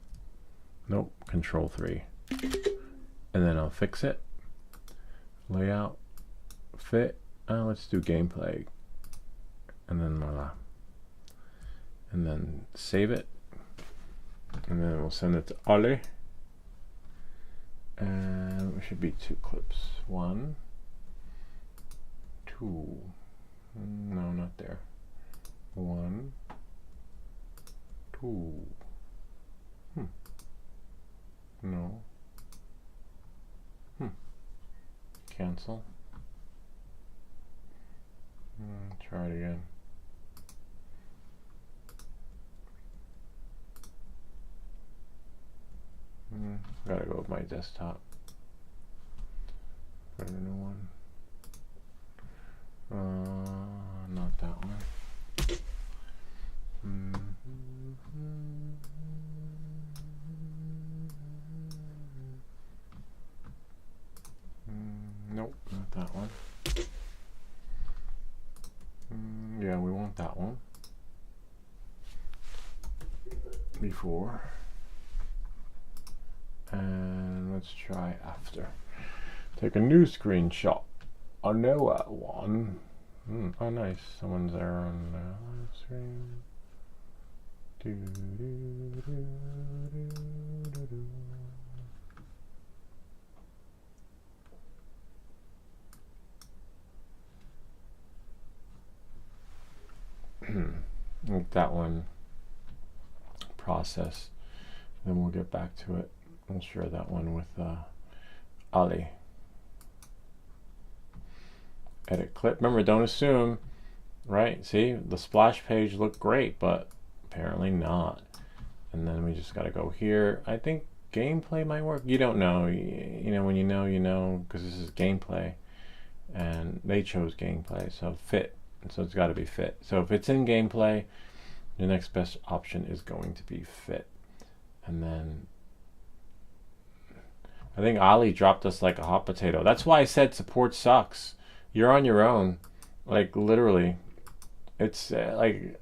Nope, Control 3. And then I'll fix it. Layout, fit. Let's do gameplay. And then voila. And then save it. And then we'll send it to Ollie. And it should be 2 clips. 1, 2. No, not there. 1, 2. No. Cancel. Try it again. Gotta go with my desktop. Got a new one. Not that one. Nope, not that one. Yeah, we want that one. Before. And let's try after. Take a new screenshot. I know that one. Oh, nice. Someone's there on the live stream. Let that one process. Then we'll get back to it. I'll share that one with Ali. Edit clip. Remember, don't assume, right? See, the splash page looked great, but apparently not. And then we just got to go here. I think gameplay might work. You don't know. You know, when you know, because this is gameplay. And they chose gameplay, so fit. And so it's got to be fit. So if it's in gameplay, the next best option is going to be fit. And then I think Ali dropped us like a hot potato. That's why I said support sucks. You're on your own. Like, literally. It's like,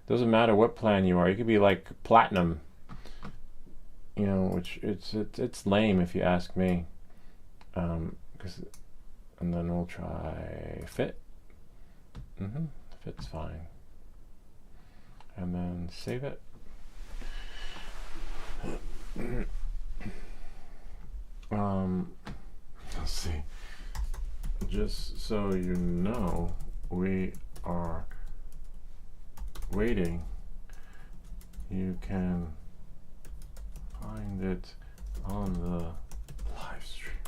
doesn't matter what plan you are. You could be like platinum. You know, which it's lame if you ask me. And then we'll try fit. Fit's fine. And then save it. Let's see. Just so you know, we are waiting. You can find it on the live stream.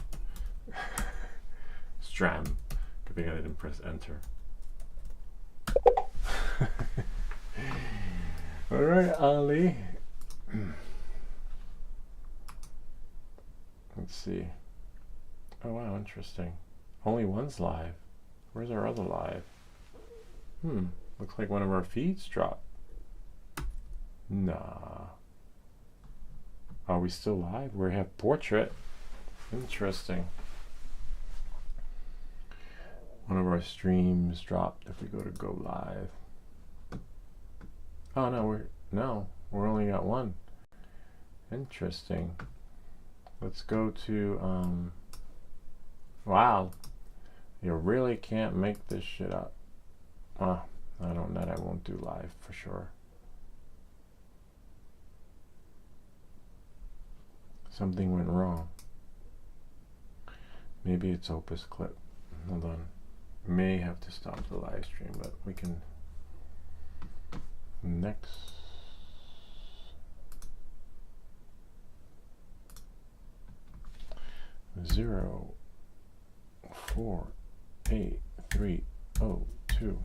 Stram. Good thing I didn't press enter. All right, Ali. Let's see. Oh wow, interesting. Only one's live. Where's our other live? Looks like one of our feeds dropped. Nah. Are we still live? We have portrait. Interesting. One of our streams dropped if we go to go live. Oh no, we're only got one. Interesting. Let's go to wow. You really can't make this shit up. I won't do live for sure. Something went wrong. Maybe it's OpusClip. Hold on. May have to stop the live stream, but we can next. Zero 4 8 3 0 2.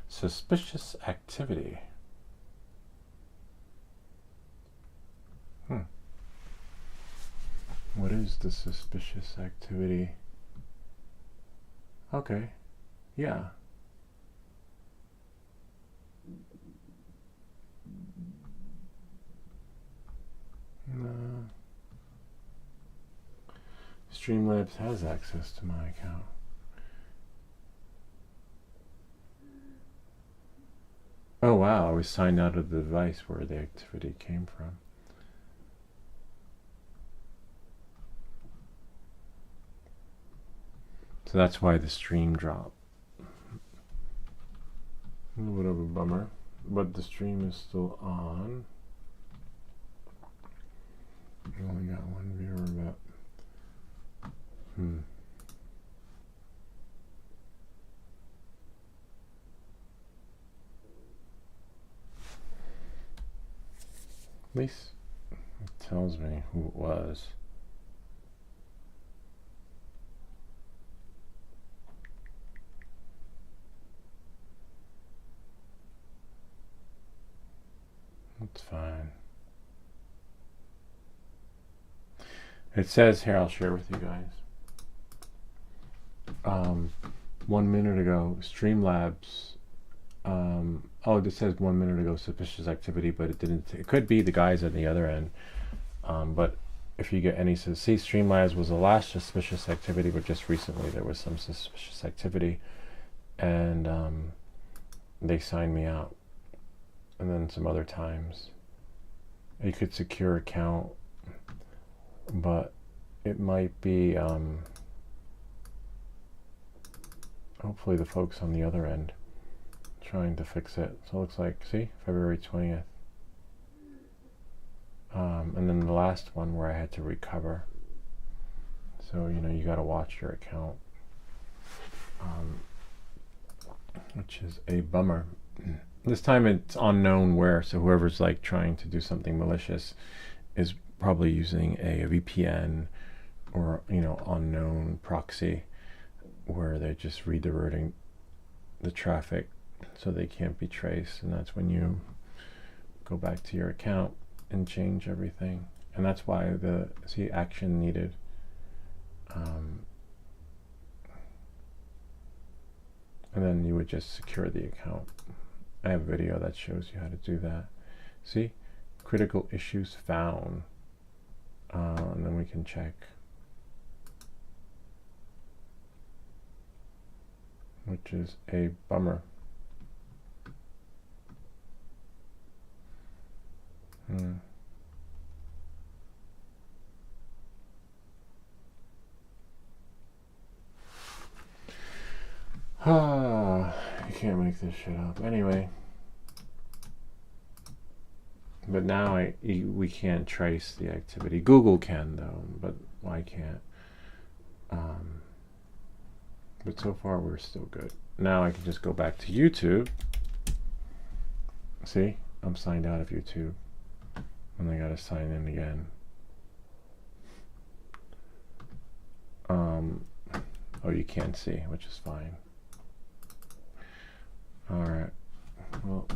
Suspicious activity. What is the suspicious activity? Okay. Yeah. No. Streamlabs has access to my account. Oh wow, I was signed out of the device where the activity came from. So that's why the stream dropped. A little bit of a bummer, but the stream is still on. We only got one viewer, but at least it tells me who it was. That's fine. It says here, I'll share with you guys. 1 minute ago, Streamlabs. Oh, this says 1 minute ago, suspicious activity, but it didn't. It could be the guys at the other end. But if you get any, see, Streamlabs was the last suspicious activity, but just recently there was some suspicious activity, and they signed me out. And then some other times, you could secure account, but it might be hopefully the folks on the other end trying to fix it. So it looks like, see, February 20th. And then the last one where I had to recover. So, you know, you got to watch your account, which is a bummer. This time it's unknown where, so whoever's like trying to do something malicious is probably using a VPN or, you know, unknown proxy where they're just redirecting the traffic so they can't be traced. And that's when you go back to your account and change everything. And that's why the, see, action needed. And then you would just secure the account. I have a video that shows you how to do that. See, critical issues found. And then we can check. Which is a bummer. You can't make this shit up. Anyway. But now we can't trace the activity. Google can though, but I can't. But so far we're still good. Now I can just go back to YouTube. See, I'm signed out of YouTube. And I gotta sign in again. Oh, you can't see, which is fine. Alright. Well,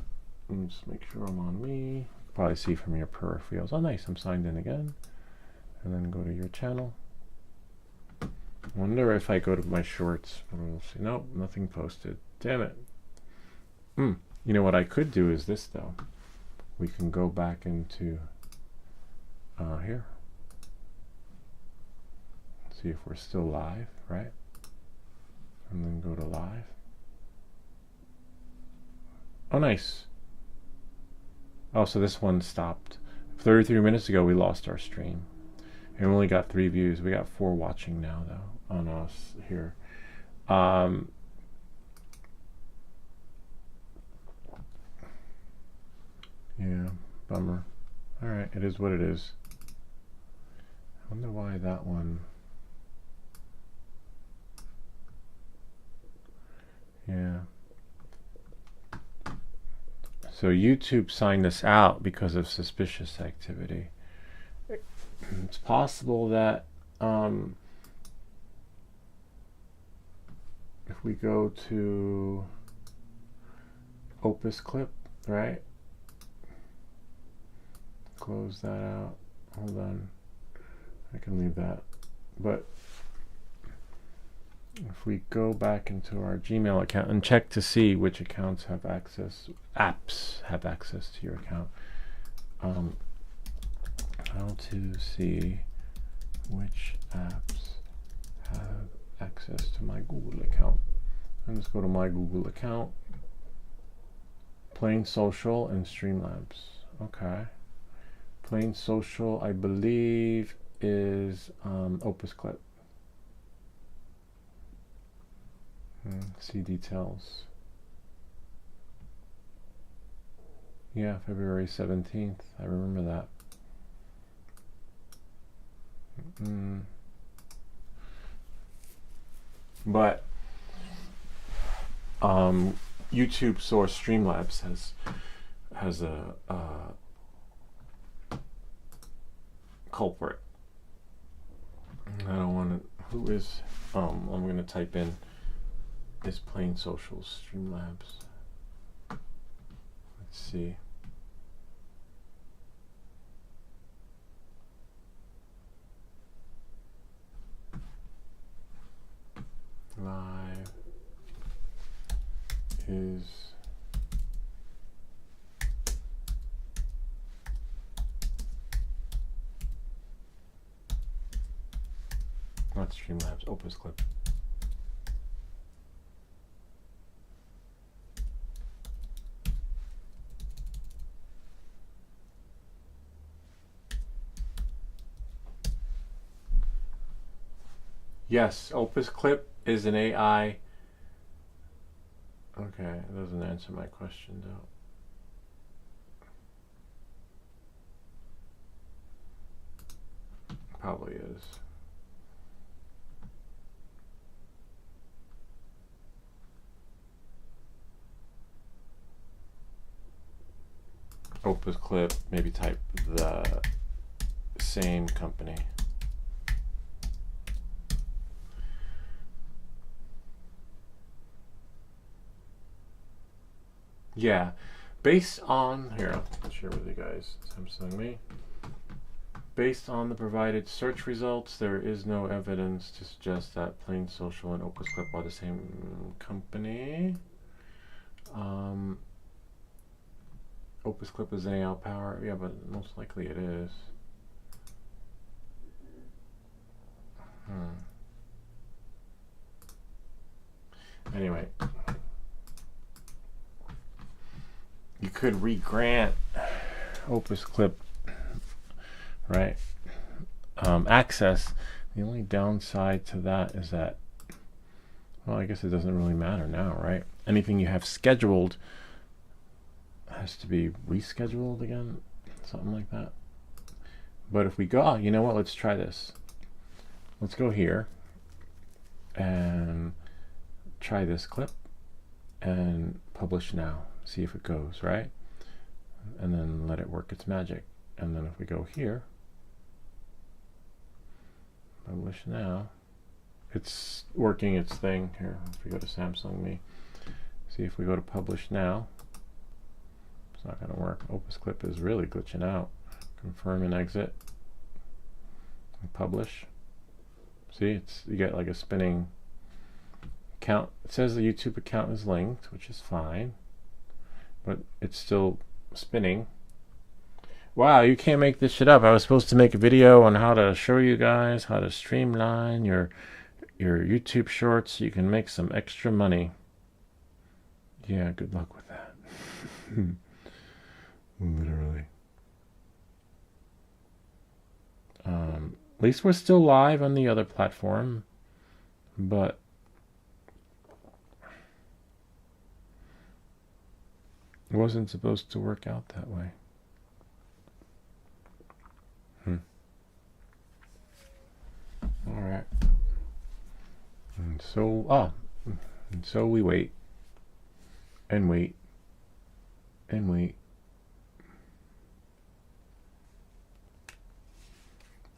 let me just make sure I'm on me. Probably see from your peripherals. Oh, nice, I'm signed in again. And then go to your channel. Wonder if I go to my shorts, we'll see. Nope, nothing posted. Damn it. You know what I could do is this though. We can go back into here. See if we're still live, right? And then go to live. Oh, nice. Oh, so this one stopped. 33 minutes ago, we lost our stream. And we only got 3 views. We got 4 watching now, though, on us here. Yeah, bummer. All right, it is what it is. I wonder why that one. Yeah. So YouTube signed us out because of suspicious activity. It's possible that if we go to OpusClip, right? Close that out. Hold on. I can leave that. But if we go back into our Gmail account and check to see which accounts have access, apps have access to your account. How to see which apps have access to my Google account. And let's go to my Google account. Plain Social and Streamlabs. Okay. Plain Social, I believe, is OpusClip. See details. Yeah, February 17th. I remember that. But YouTube source Streamlabs has a culprit. I don't want to. Who is? I'm going to type in is Plain Social Streamlabs. Let's see. Live is not Streamlabs, OpusClip. Yes, OpusClip is an AI. Okay, it doesn't answer my question though. Probably is. OpusClip, maybe type the same company. Yeah, based on, here, I'll share with you guys, Samsung Me. Based on the provided search results, there is no evidence to suggest that Plain Social and OpusClip are the same company. OpusClip is AL Power, yeah, but most likely it is. Anyway. You could re-grant OpusClip, right? Access. The only downside to that is that, well, I guess it doesn't really matter now, right? Anything you have scheduled has to be rescheduled again, something like that. But if we go, oh, you know what? Let's try this. Let's go here and try this clip and publish now. See if it goes, right? And then let it work its magic. And then if we go here, publish now, it's working its thing. Here, if we go to Samsung Me, see if we go to publish now, it's not going to work. OpusClip is really glitching out. Confirm and exit and publish. See, it's, you get like a spinning account. It says the YouTube account is linked, which is fine, but it's still spinning. Wow, you can't make this shit up. I was supposed to make a video on how to show you guys how to streamline your YouTube shorts so you can make some extra money. Yeah, good luck with that. Literally. At least we're still live on the other platform, but it wasn't supposed to work out that way. All right. And so we wait and wait and wait.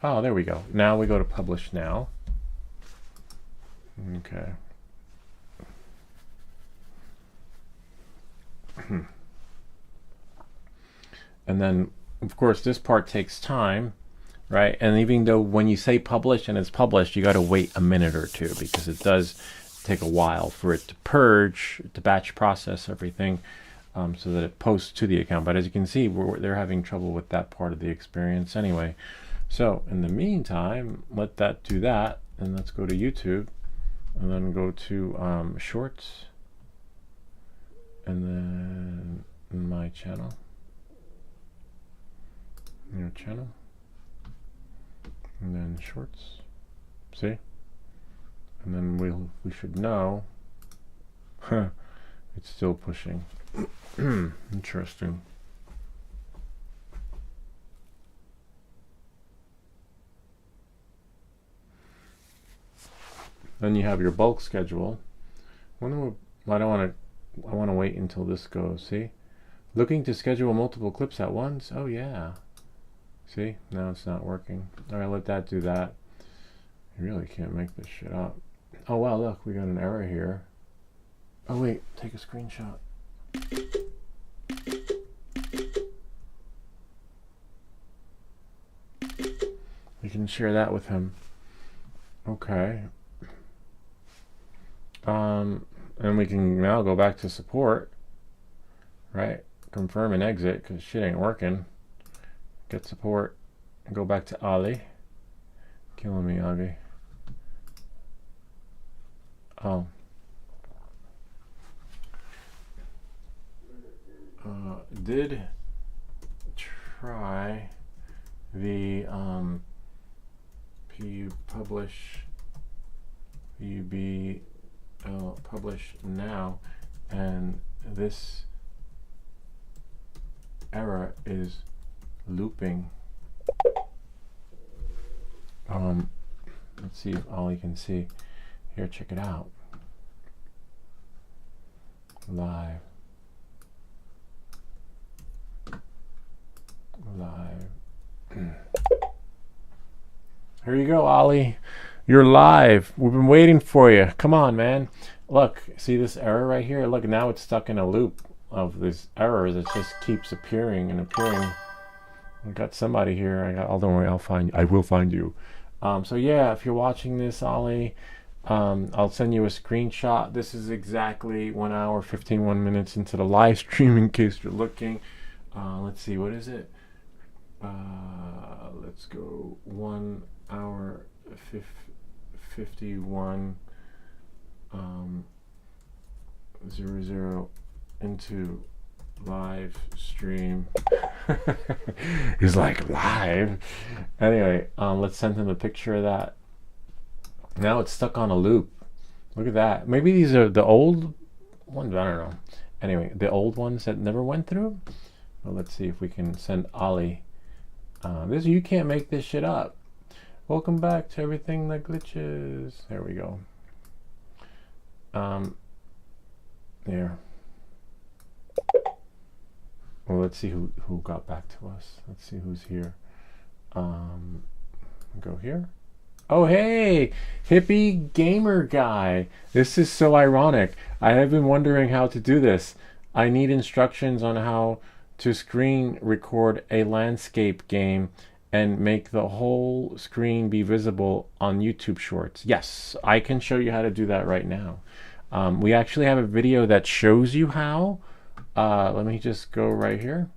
Oh, there we go. Now we go to publish now. Okay. And then, of course, this part takes time, right? And even though when you say publish and it's published, you got to wait a minute or two because it does take a while for it to purge, to batch process everything, so that it posts to the account. But as you can see, they're having trouble with that part of the experience anyway. So in the meantime, let that do that, and let's go to YouTube, and then go to Shorts, and then my channel, your channel, and then Shorts. See, and then we should know. It's still pushing. Interesting. Then you have your bulk schedule. I don't want to. I want to wait until this goes. See, looking to schedule multiple clips at once. Oh yeah. See, now it's not working. All right, let that do that. You really can't make this shit up. Oh wow, look, we got an error here. Oh wait, take a screenshot. You can share that with him. Okay. And we can now go back to support, right? Confirm and exit because shit ain't working. Get support and go back to Ali. Killing me, Augie. Oh. Did try the publish now, and this error is looping. Let's see if Ollie can see. Here, check it out. Live. Here you go, Ollie. You're live. We've been waiting for you. Come on, man. Look, see this error right here? Look, now it's stuck in a loop of these errors. It just keeps appearing and appearing. I got somebody here. Don't worry, I will find you. So yeah, if you're watching this, Ollie, I'll send you a screenshot. This is exactly 1 hour, 51 minutes into the live stream in case you're looking. Let's see, what is it? Let's go 1 hour 51 00 into live stream. He's like, live? Anyway, let's send him a picture of that. Now it's stuck on a loop. Look at that. Maybe these are the old ones. I don't know. Anyway, the old ones that never went through. Well, let's see if we can send Ollie. You can't make this shit up. Welcome back to Everything That Glitches. There we go. There. Well, let's see who got back to us. Let's see who's here. Go here. Oh, hey, hippie gamer guy. This is so ironic. I have been wondering how to do this. I need instructions on how to screen record a landscape game and make the whole screen be visible on YouTube Shorts. Yes, I can show you how to do that right now. We actually have a video that shows you how. Let me just go right here.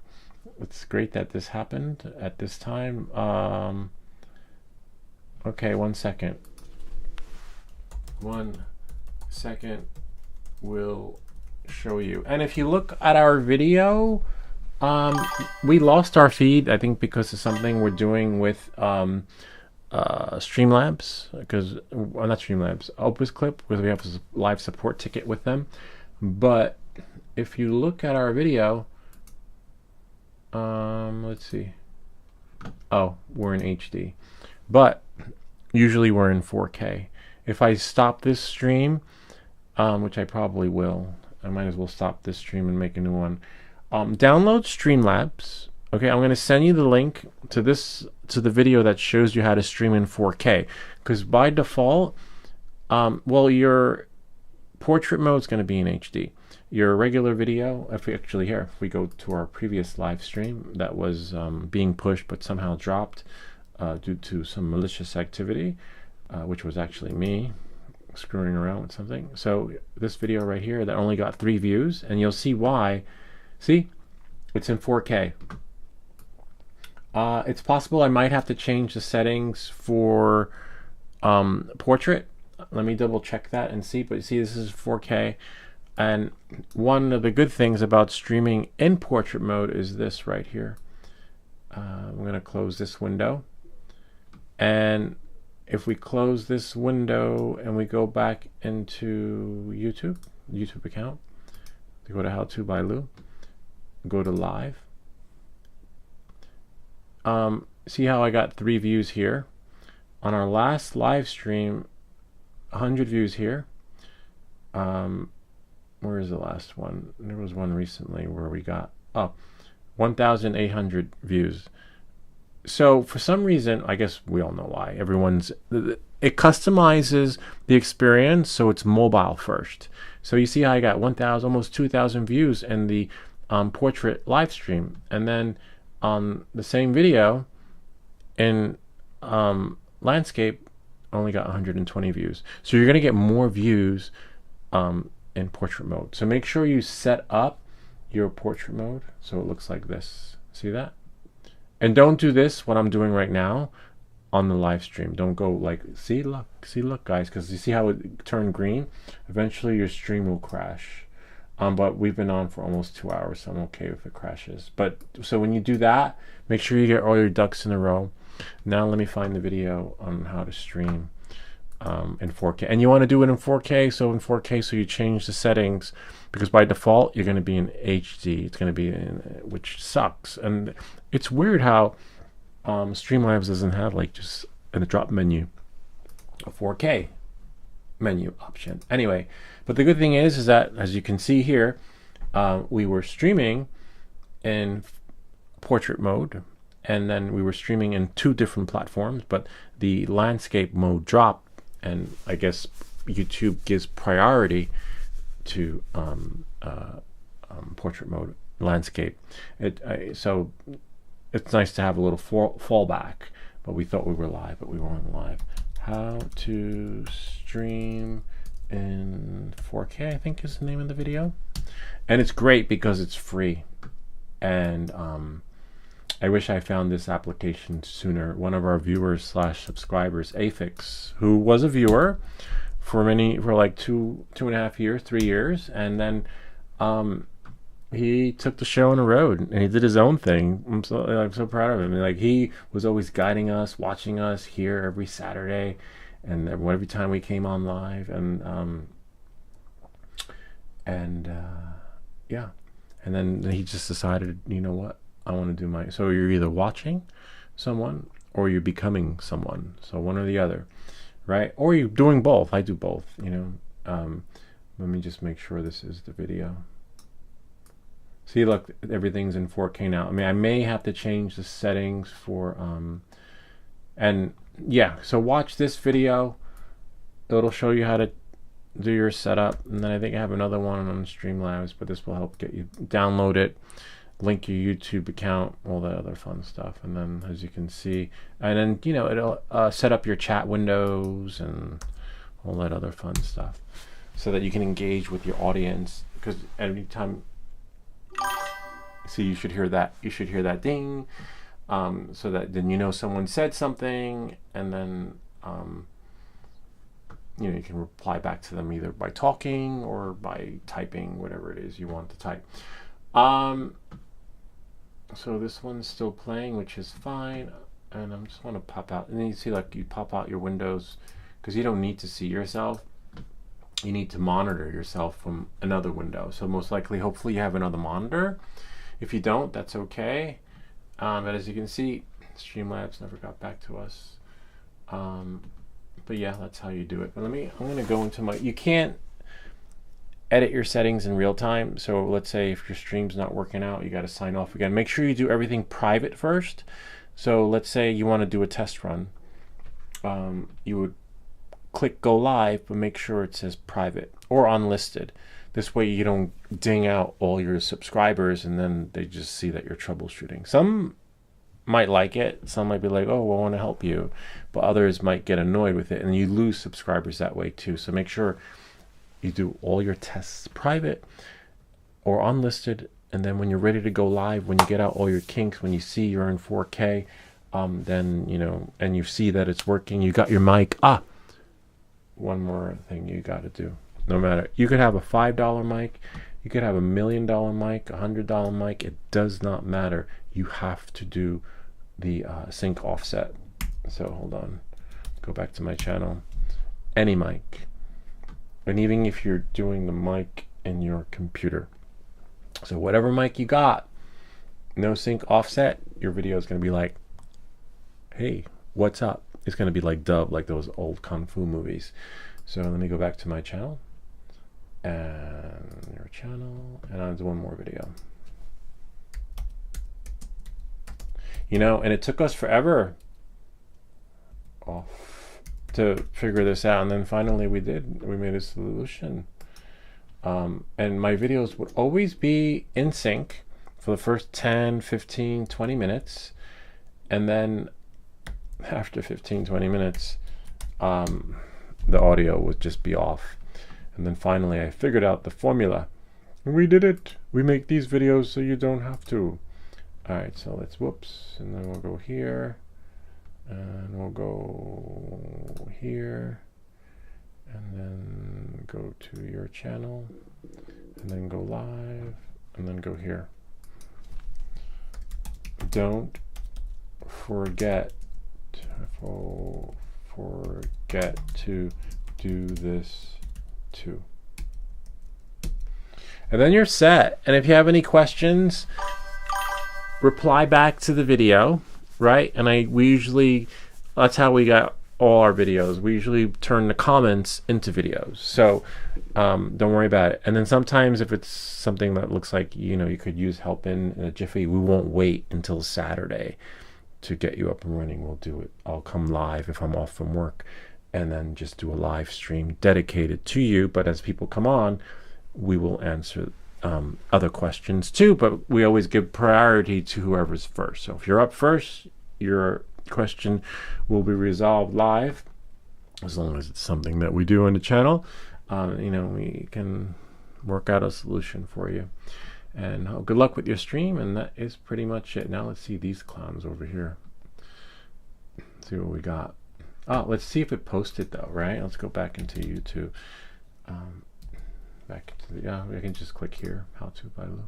It's great that this happened at this time. Okay, 1 second. 1 second, we'll show you. And if you look at our video, we lost our feed, I think, because of something we're doing with Streamlabs, because not Streamlabs, OpusClip, because we have a live support ticket with them. But if you look at our video, let's see. Oh, we're in HD, but usually we're in 4K. If I stop this stream, which I probably will, I might as well stop this stream and make a new one. Download Streamlabs. Okay, I'm going to send you the link to the video that shows you how to stream in 4K. Because by default, well, your portrait mode is going to be in HD. Your regular video, if we go to our previous live stream that was being pushed but somehow dropped due to some malicious activity, which was actually me screwing around with something. So this video right here that only got 3 views, and you'll see why. See, it's in 4K. It's possible I might have to change the settings for portrait. Let me double check that and see. But you see, this is 4K. And one of the good things about streaming in portrait mode is this right here. I'm going to close this window. And if we close this window and we go back into YouTube account, we go to How To by Lou, go to live. See how I got 3 views here? On our last live stream, 100 views here. Where is the last one? There was one recently where we got 1,800 views. So for some reason, I guess we all know why. It customizes the experience so it's mobile first. So you see how I got 1,000, almost 2,000 views in the portrait live stream, and then on the same video in landscape only got 120 views. So you're gonna get more views in portrait mode. So make sure you set up your portrait mode so it looks like this. See that? And don't do this, what I'm doing right now, on the live stream. Don't go like, see, look, guys, because you see how it turned green? Eventually your stream will crash. But we've been on for almost 2 hours, so I'm okay if it crashes. But so when you do that, make sure you get all your ducks in a row. Now let me find the video on how to stream in 4K. And you want to do it in 4K, so in 4K, so you change the settings, because by default you're going to be in HD. It's going to be in, which sucks. And it's weird how Streamlabs doesn't have like just in the drop menu a 4K menu option. Anyway, but the good thing is that, as you can see here, we were streaming in portrait mode, and then we were streaming in 2 different platforms, but the landscape mode dropped, and I guess YouTube gives priority to portrait mode landscape. So it's nice to have a little fallback, but we thought we were live, but we weren't live. How to stream in 4K, I think is the name of the video. And it's great because it's free. And I wish I found this application sooner. One of our viewers / subscribers, Afix, who was a viewer for like 2.5 years, 3 years, and then he took the show on the road and he did his own thing. I'm so proud of him. Like, he was always guiding us, watching us here every Saturday, and every time we came on live, and yeah, and then he just decided, you know what, I want to do my. So you're either watching someone or you're becoming someone. So one or the other, right? Or you're doing both. I do both. You know. Let me just make sure this is the video. See, look, everything's in 4K now. I mean, I may have to change the settings for, and yeah, so watch this video. It'll show you how to do your setup. And then I think I have another one on Streamlabs, but this will help get you download it, link your YouTube account, all that other fun stuff. And then, as you can see, and then, you know, it'll set up your chat windows and all that other fun stuff, so that you can engage with your audience. Because anytime, see, you should hear that ding, so that then you know someone said something, and then you know, you can reply back to them either by talking or by typing whatever it is you want to type. So this one's still playing, which is fine, and I'm just want to pop out, and then you see, like, you pop out your windows, because you don't need to see yourself. You need to monitor yourself from another window. So most likely, hopefully you have another monitor. If you don't, that's okay. But as you can see, Streamlabs never got back to us. But yeah, that's how you do it. But I'm going to go into you can't edit your settings in real time. So let's say if your stream's not working out, you got to sign off again. Make sure you do everything private first. So let's say you want to do a test run. You would click go live, but make sure it says private or unlisted. This way you don't ding out all your subscribers and then they just see that you're troubleshooting. Some might like it. Some might be like, oh, well, I want to help you. But others might get annoyed with it, and you lose subscribers that way too. So make sure you do all your tests private or unlisted. And then when you're ready to go live, when you get out all your kinks, when you see you're in 4K, then, you know, and you see that it's working, you got your mic. One more thing you got to do. No matter, you could have a $5 mic, you could have $1 million mic, $100 mic. It does not matter. You have to do the sync offset. So hold on, go back to my channel. Any mic, and even if you're doing the mic in your computer, so whatever mic you got, no sync offset, your video is going to be like, hey, what's up? It's going to be like dubbed, like those old kung fu movies. So let me go back to my channel and your channel, and I'll do one more video. You know, and it took us forever to figure this out, and then finally we did. We made a solution. And my videos would always be in sync for the first 10, 15, 20 minutes. And then after 15, 20 minutes, the audio would just be off. And then finally I figured out the formula. We did it. We make these videos so you don't have to. All right, so let's whoops. And then we'll go here. And we'll go here. And then go to your channel. And then go live. And then go here. Don't forget to do this too. And then you're set. And if you have any questions, reply back to the video, right? And we usually, that's how we got all our videos. We usually turn the comments into videos. So don't worry about it. And then sometimes if it's something that looks like, you know, you could use help in a jiffy, we won't wait until Saturday to get you up and running. We'll do it. I'll come live if I'm off from work, and then just do a live stream dedicated to you. But as people come on, we will answer other questions too, but we always give priority to whoever's first. So if you're up first, your question will be resolved live, as long as it's something that we do on the channel. You know, we can work out a solution for you. And good luck with your stream. And that is pretty much it. Now let's see these clowns over here. See what we got. Oh, let's see if it posted though, right? Let's go back into YouTube. Back to the, yeah, we can just click here, how to by Lou,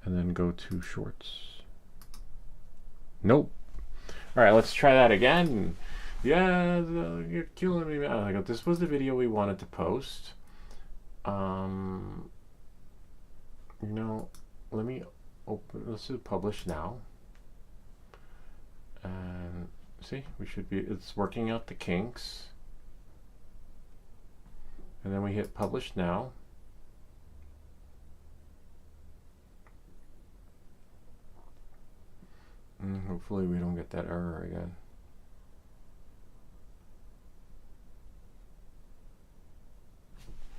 and then go to shorts. Nope. All right, let's try that again. Yeah, you're killing me. Oh, this was the video we wanted to post. You know, let me open, let's do publish now. And see, we should be, it's working out the kinks. And then we hit publish now. Hopefully we don't get that error again.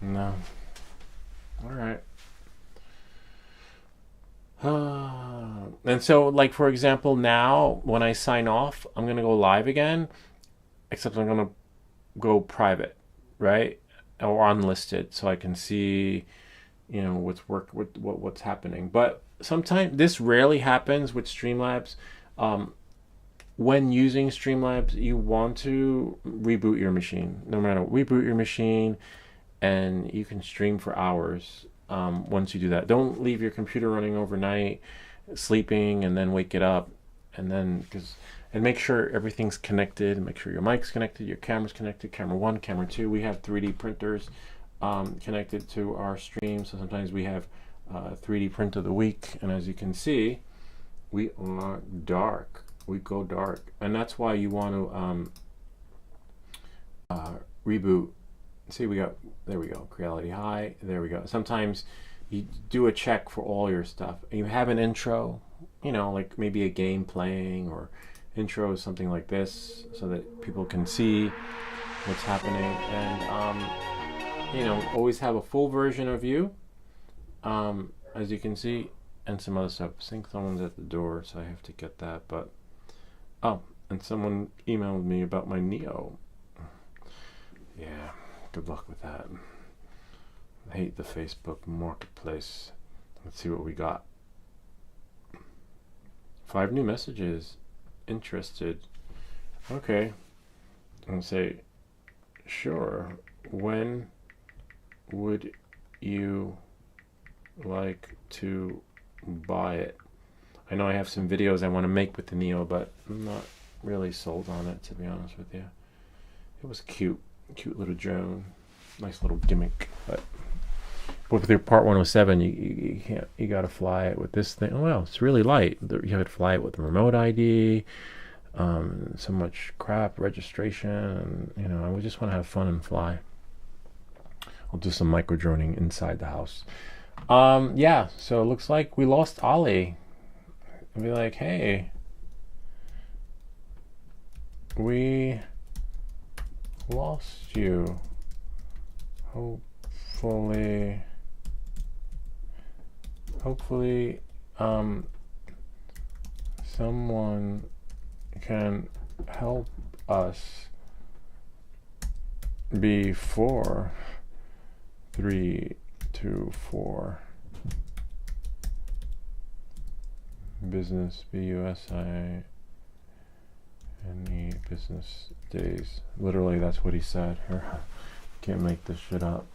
No. All right. And so, like, for example, now when I sign off, I'm going to go live again, except I'm going to go private, right? Or unlisted, so I can see, you know, what's happening. But sometimes this rarely happens with Streamlabs. When using Streamlabs, you want to reboot your machine. No matter what, reboot your machine, and you can stream for hours. Once you do that, don't leave your computer running overnight, sleeping, and then wake it up, and then and make sure everything's connected, and make sure your mic's connected, your camera's connected, camera 1, camera 2. We have 3D printers connected to our stream, so sometimes we have 3D print of the week, and as you can see, we are dark. We go dark, and that's why you want to reboot. See, there we go, Creality High, there we go. Sometimes you do a check for all your stuff. You have an intro, you know, like maybe a game playing, or intro, something like this, so that people can see what's happening. And you know, always have a full version of you, as you can see, and some other stuff. I think someone's at the door, so I have to get that. But oh, and someone emailed me about my Neo. Yeah, good luck with that. I hate the Facebook Marketplace. Let's see what we got. 5 new messages. Interested. Okay. I'll say, sure. When would you like to buy it? I know I have some videos I want to make with the Neo, but I'm not really sold on it, to be honest with you. It was cute. Cute little drone. Nice little gimmick. But with your Part 107, you can't, you got to fly it with this thing. Well, it's really light. You have to fly it with the remote ID. So much crap, registration, and you know, I just want to have fun and fly. I'll do some micro droning inside the house. Yeah, so it looks like we lost Ollie. I'll be like, hey, we lost you. Hopefully, someone can help us before 3-4 business BUSI any business days. Literally, that's what he said. Can't make this shit up.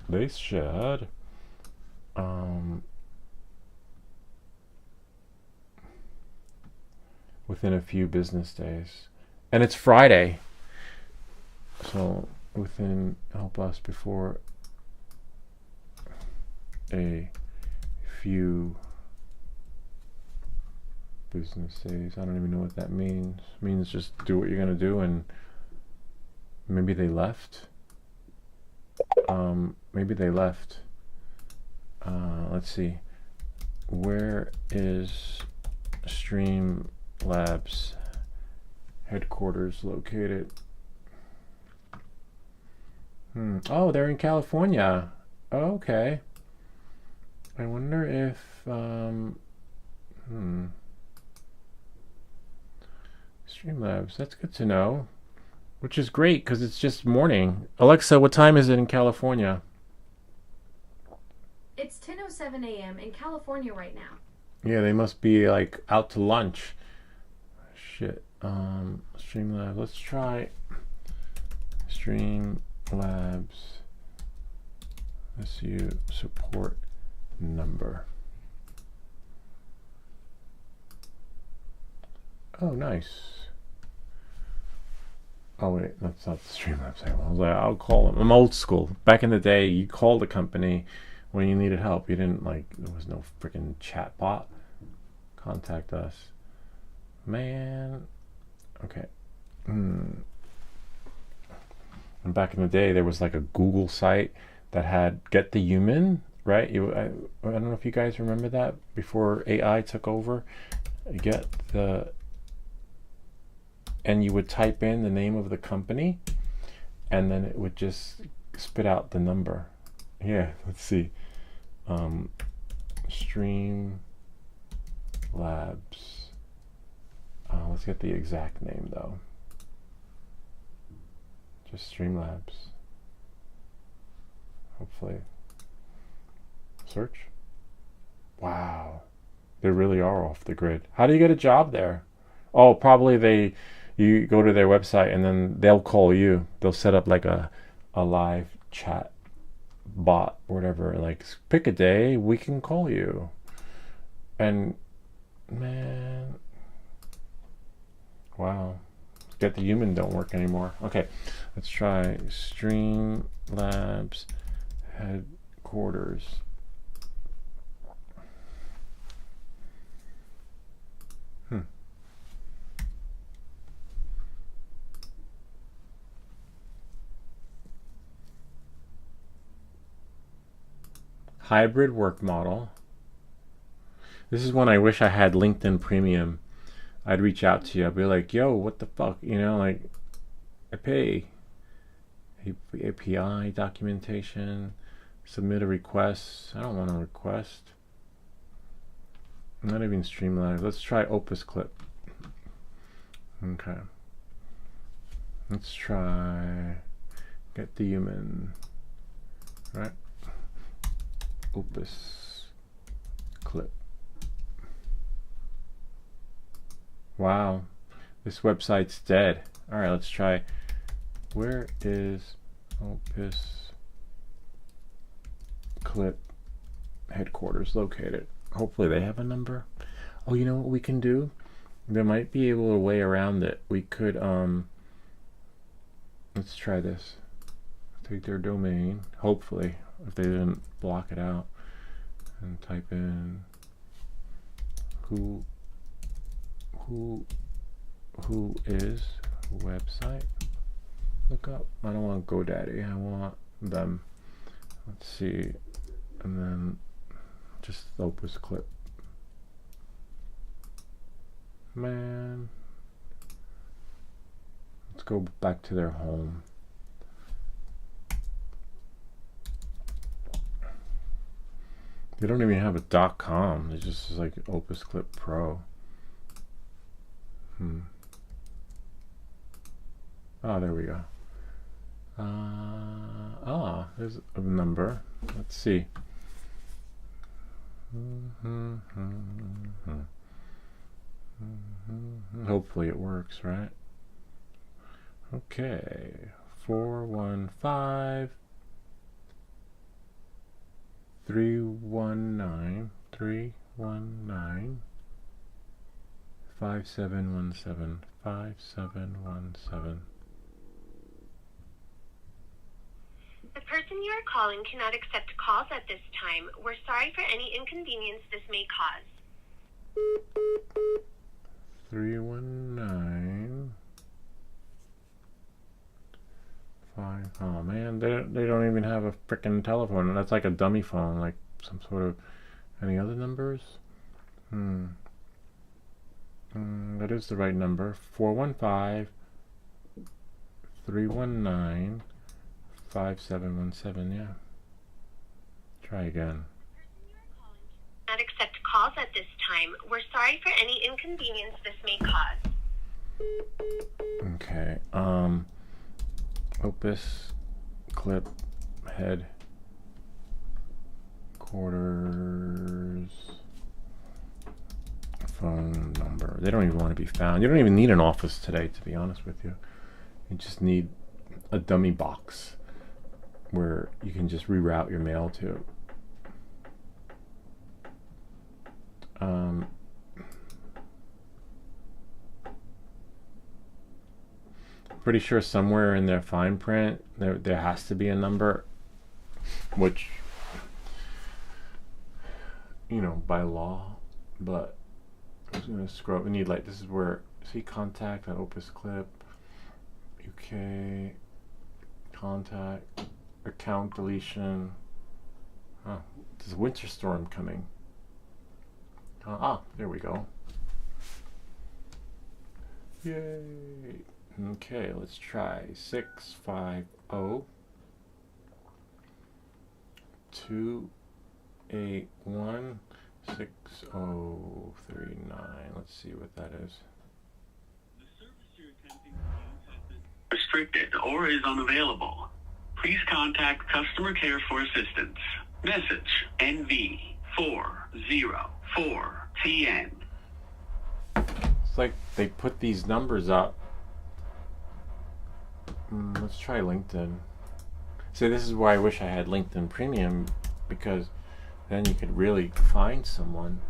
They should within a few business days, and it's Friday, so help us before a few business days. I don't even know what that means. It means just do what you're gonna do, and maybe they left. Let's see. Where is Streamlabs headquarters located? Oh, they're in California. Oh, okay. I wonder if Streamlabs. That's good to know. Which is great because it's just morning. Alexa, what time is it in California? It's 10:07 a.m. in California right now. Yeah, they must be like out to lunch. Shit. Streamlabs. Let's try Streamlabs SU support number. Oh, nice. Oh wait, that's not the Streamlabs. I was like, I'll call them. I'm old school. Back in the day, you called the company when you needed help. You didn't there was no freaking chat bot. Contact us, man. Okay. And back in the day, there was like a Google site that had Get the Human, right? I don't know if you guys remember that before AI took over. And you would type in the name of the company, and then it would just spit out the number. Yeah, let's see. Streamlabs. Let's get the exact name though. Just Streamlabs. Hopefully. Search. Wow. They really are off the grid. How do you get a job there? Oh, probably you go to their website and then they'll call you. They'll set up like a live chat bot or whatever. Like, pick a day, we can call you. And man, wow. Get the Human don't work anymore. Okay, let's try Streamlabs headquarters. Hybrid work model. This is when I wish I had LinkedIn Premium. I'd reach out to you. I'd be like, yo, what the fuck? You know, like, I pay. API documentation. Submit a request. I don't want a request. Not even Streamlabs. Let's try OpusClip. Okay. Let's try Get the Human. Right? OpusClip. Wow, this website's dead. All right, let's try. Where is OpusClip headquarters located? Hopefully they have a number. Oh, you know what we can do? There might be able a way around it. We could let's try this. Take their domain, hopefully, if they didn't block it out, and type in who is website Look up. I don't want GoDaddy. I want them. Let's see. And then just the OpusClip. Man. Let's go back to their home. They don't even have a .com. It's just like OpusClip Pro. Oh, there we go. There's a number. Let's see. Hopefully it works, right? Okay. 415 319 5717 5717. The person you are calling cannot accept calls at this time. We're sorry for any inconvenience this may cause. 319 5. Oh man, they don't even have a frickin' telephone. That's like a dummy phone, like some sort of. Any other numbers? That is the right number. 415 319 5717. Yeah. Try again. Not accept calls at this time. We're sorry for any inconvenience this may cause. Okay. OpusClip headquarters phone number. They don't even want to be found. You don't even need an office today, to be honest with you. You just need a dummy box where you can just reroute your mail to. Pretty sure somewhere in their fine print there has to be a number, which, you know, by law. But I'm just gonna scroll. We need, like, this is where, see, contact at OpusClip UK, contact, account deletion. There's a winter storm coming. There we go. Yay. Okay, let's try 650 281 6039. Let's see what that is. The service you're attempting to use has been restricted or is unavailable. Please contact customer care for assistance. Message NV404TN. It's like they put these numbers up. Let's try LinkedIn. See, this is why I wish I had LinkedIn Premium, because then you could really find someone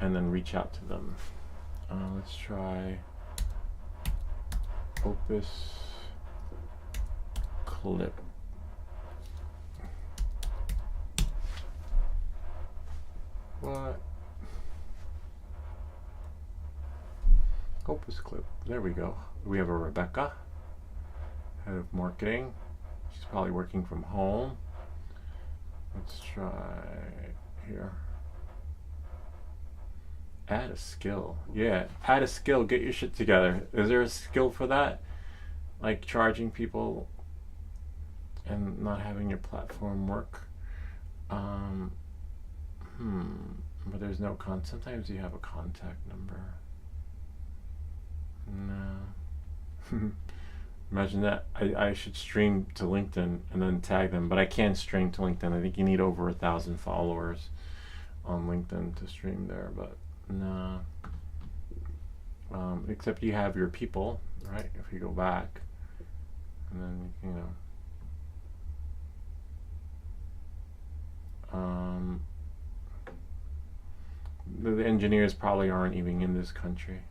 and then reach out to them. Let's try OpusClip. What? OpusClip. There we go. We have a Rebecca, head of marketing. She's probably working from home. Let's try here. Add a skill. Yeah, add a skill. Get your shit together. Is there a skill for that? Like charging people and not having your platform work? But there's no sometimes you have a contact number. No. Imagine that. I should stream to LinkedIn and then tag them, but I can't stream to LinkedIn. I think you need over 1,000 followers on LinkedIn to stream there, but no. Except you have your people, right? If you go back, and then, you know. The engineers probably aren't even in this country.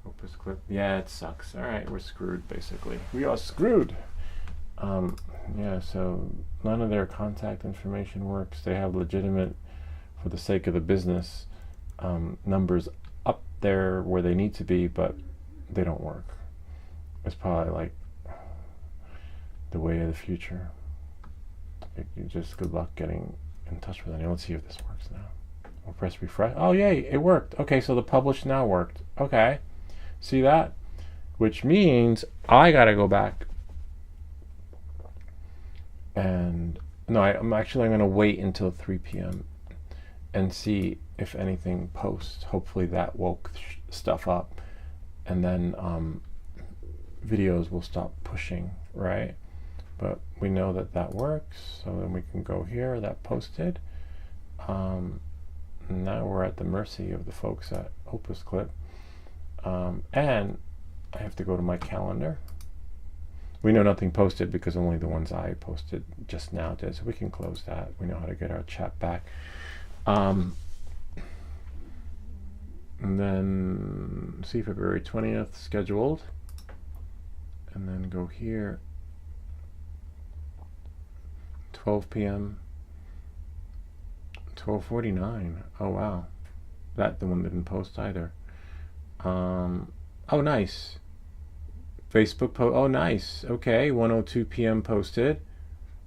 OpusClip. Yeah, it sucks. Alright, we're screwed, basically. We are screwed! Yeah, so none of their contact information works. They have legitimate, for the sake of the business, numbers up there where they need to be, but they don't work. It's probably like the way of the future. Just good luck getting in touch with anyone. Let's see if this works now. I'll press refresh. Oh yay, it worked. Okay, so the publish now worked. Okay, see that? Which means I gotta go back and no, I'm gonna wait until 3 p.m. and see if anything posts. Hopefully that woke stuff up, and then videos will stop pushing, right? But we know that that works, so then we can go here. That posted. Now we're at the mercy of the folks at OpusClip, and I have to go to my calendar. We know nothing posted because only the ones I posted just now did, so we can close that. We know how to get our chat back. And then see February 20th scheduled, and then go here, 12 p.m. 12:49. Oh wow, that the one didn't post either. Oh nice. Facebook post. Oh nice. Okay, 1:02 p.m. posted,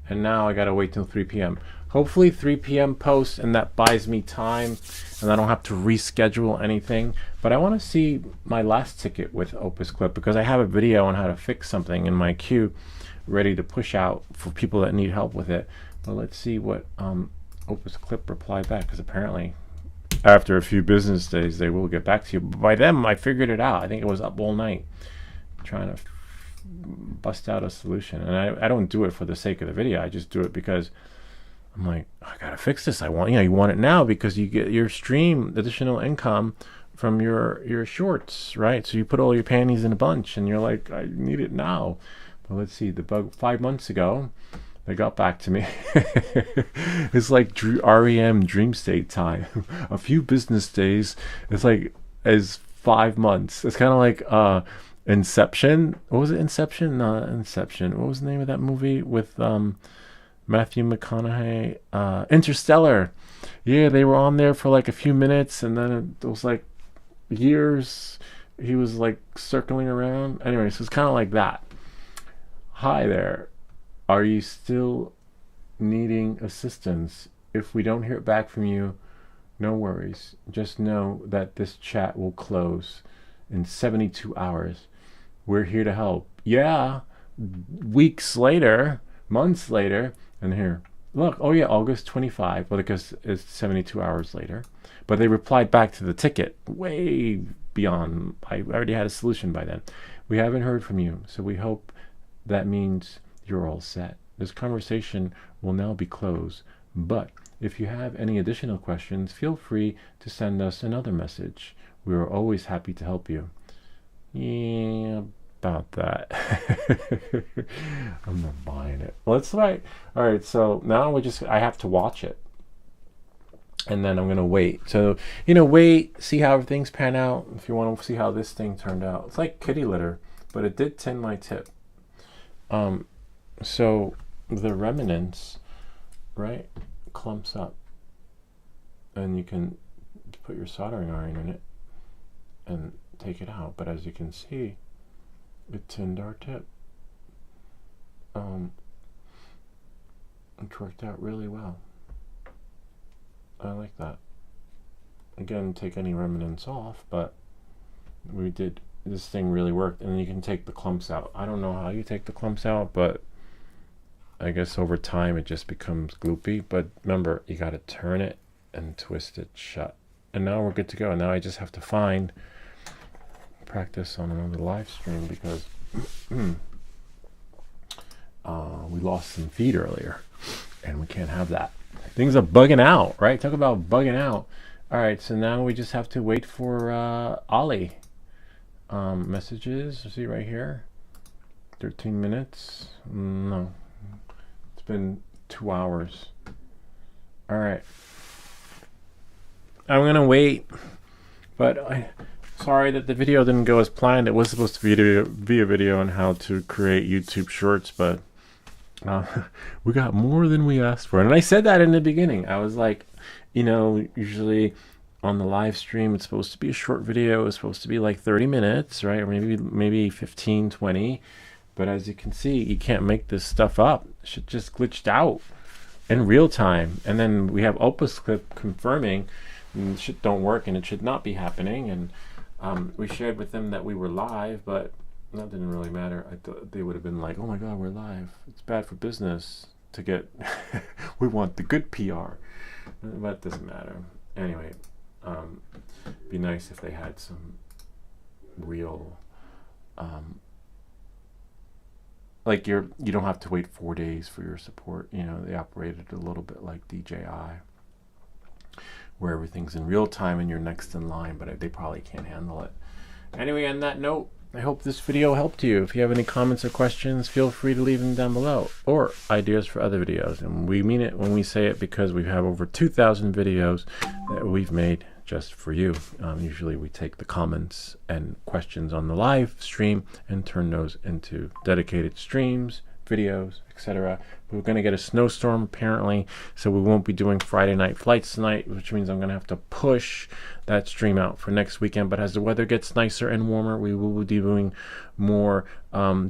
and now I gotta wait till 3 p.m. Hopefully 3 p.m. posts, and that buys me time, and I don't have to reschedule anything. But I want to see my last ticket with OpusClip because I have a video on how to fix something in my queue, ready to push out for people that need help with it. But let's see what OpusClip replied back, because apparently after a few business days they will get back to you. But by then I figured it out. I think it was up all night trying to bust out a solution, and I don't do it for the sake of the video. I just do it because I'm like, I gotta fix this. You want it now because you get your stream additional income from your shorts, right? So you put all your panties in a bunch and you're like, I need it now. But let's see, the bug 5 months ago, they got back to me. It's like REM dream state time. A few business days. It's like as 5 months. It's kind of like Inception. What was it? Inception? Not Inception. What was the name of that movie with Matthew McConaughey? Interstellar. Yeah, they were on there for like a few minutes, and then it was like years. He was like circling around. Anyway, so it's kind of like that. Hi there. Are you still needing assistance? If we don't hear back from you, no worries. Just know that this chat will close in 72 hours. We're here to help. Yeah, weeks later, months later, and here, look, oh yeah, August 25, well, because it's 72 hours later. But they replied back to the ticket way beyond. I already had a solution by then. We haven't heard from you, so we hope that means you're all set. This conversation will now be closed, but if you have any additional questions, feel free to send us another message. We are always happy to help you. Yeah, about that. I'm not buying it. Well, it's right. All right, so now I have to watch it. And then I'm going to wait. So, wait, see how everything's pan out. If you want to see how this thing turned out. It's like kitty litter, but it did tin my tip. So the remnants, right, clumps up, and you can put your soldering iron in it and take it out. But as you can see, it tinned our tip. It worked out really well. I like that. Again, take any remnants off, but we did. This thing really worked, and you can take the clumps out. I don't know how you take the clumps out, but I guess over time it just becomes gloopy. But remember, you got to turn it and twist it shut. And now we're good to go. Now I just have to practice on another live stream because we lost some feed earlier, and we can't have that. Things are bugging out, right? Talk about bugging out. All right, so now we just have to wait for Ollie. Messages, see right here, 13 minutes. No, it's been 2 hours. All right, I'm gonna wait, but sorry that the video didn't go as planned. It was supposed to be a video on how to create YouTube shorts, but we got more than we asked for. And I said that in the beginning. I was like, usually on the live stream it's supposed to be a short video. It's supposed to be like 30 minutes, right? Or maybe 15, 20. But as you can see, you can't make this stuff up. Shit just glitched out in real time. And then we have OpusClip confirming shit don't work and it should not be happening. And we shared with them that we were live, but that didn't really matter. I thought they would have been like, oh my God, we're live. It's bad for business to get, we want the good PR. But it doesn't matter. Anyway, be nice if they had some real, like you don't have to wait 4 days for your support. You know, they operated a little bit like DJI, where everything's in real time and you're next in line, but they probably can't handle it. Anyway, on that note, I hope this video helped you. If you have any comments or questions, feel free to leave them down below, or ideas for other videos. And we mean it when we say it, because we have over 2,000 videos that we've made just for you. Usually we take the comments and questions on the live stream and turn those into dedicated streams, videos, etc. We're going to get a snowstorm apparently, so we won't be doing Friday night flights tonight, which means I'm going to have to push that stream out for next weekend. But as the weather gets nicer and warmer, we will be doing more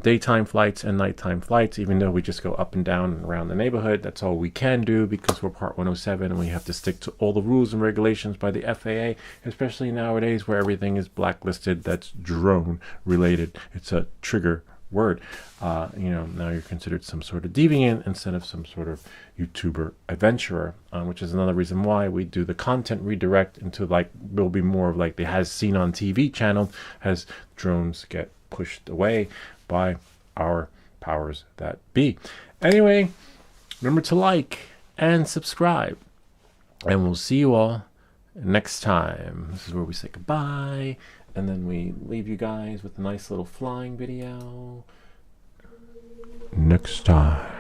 daytime flights and nighttime flights, even though we just go up and down around the neighborhood. That's all we can do because we're Part 107 and we have to stick to all the rules and regulations by the FAA, especially nowadays where everything is blacklisted that's drone related. It's a trigger word. You know, now you're considered some sort of deviant instead of some sort of YouTuber adventurer, which is another reason why we do the content redirect into, like, will be more of like the Has Seen on TV channel as drones get pushed away by our powers that be. Anyway, remember to like and subscribe, and we'll see you all next time. This is where we say goodbye, and then we leave you guys with a nice little flying video next time.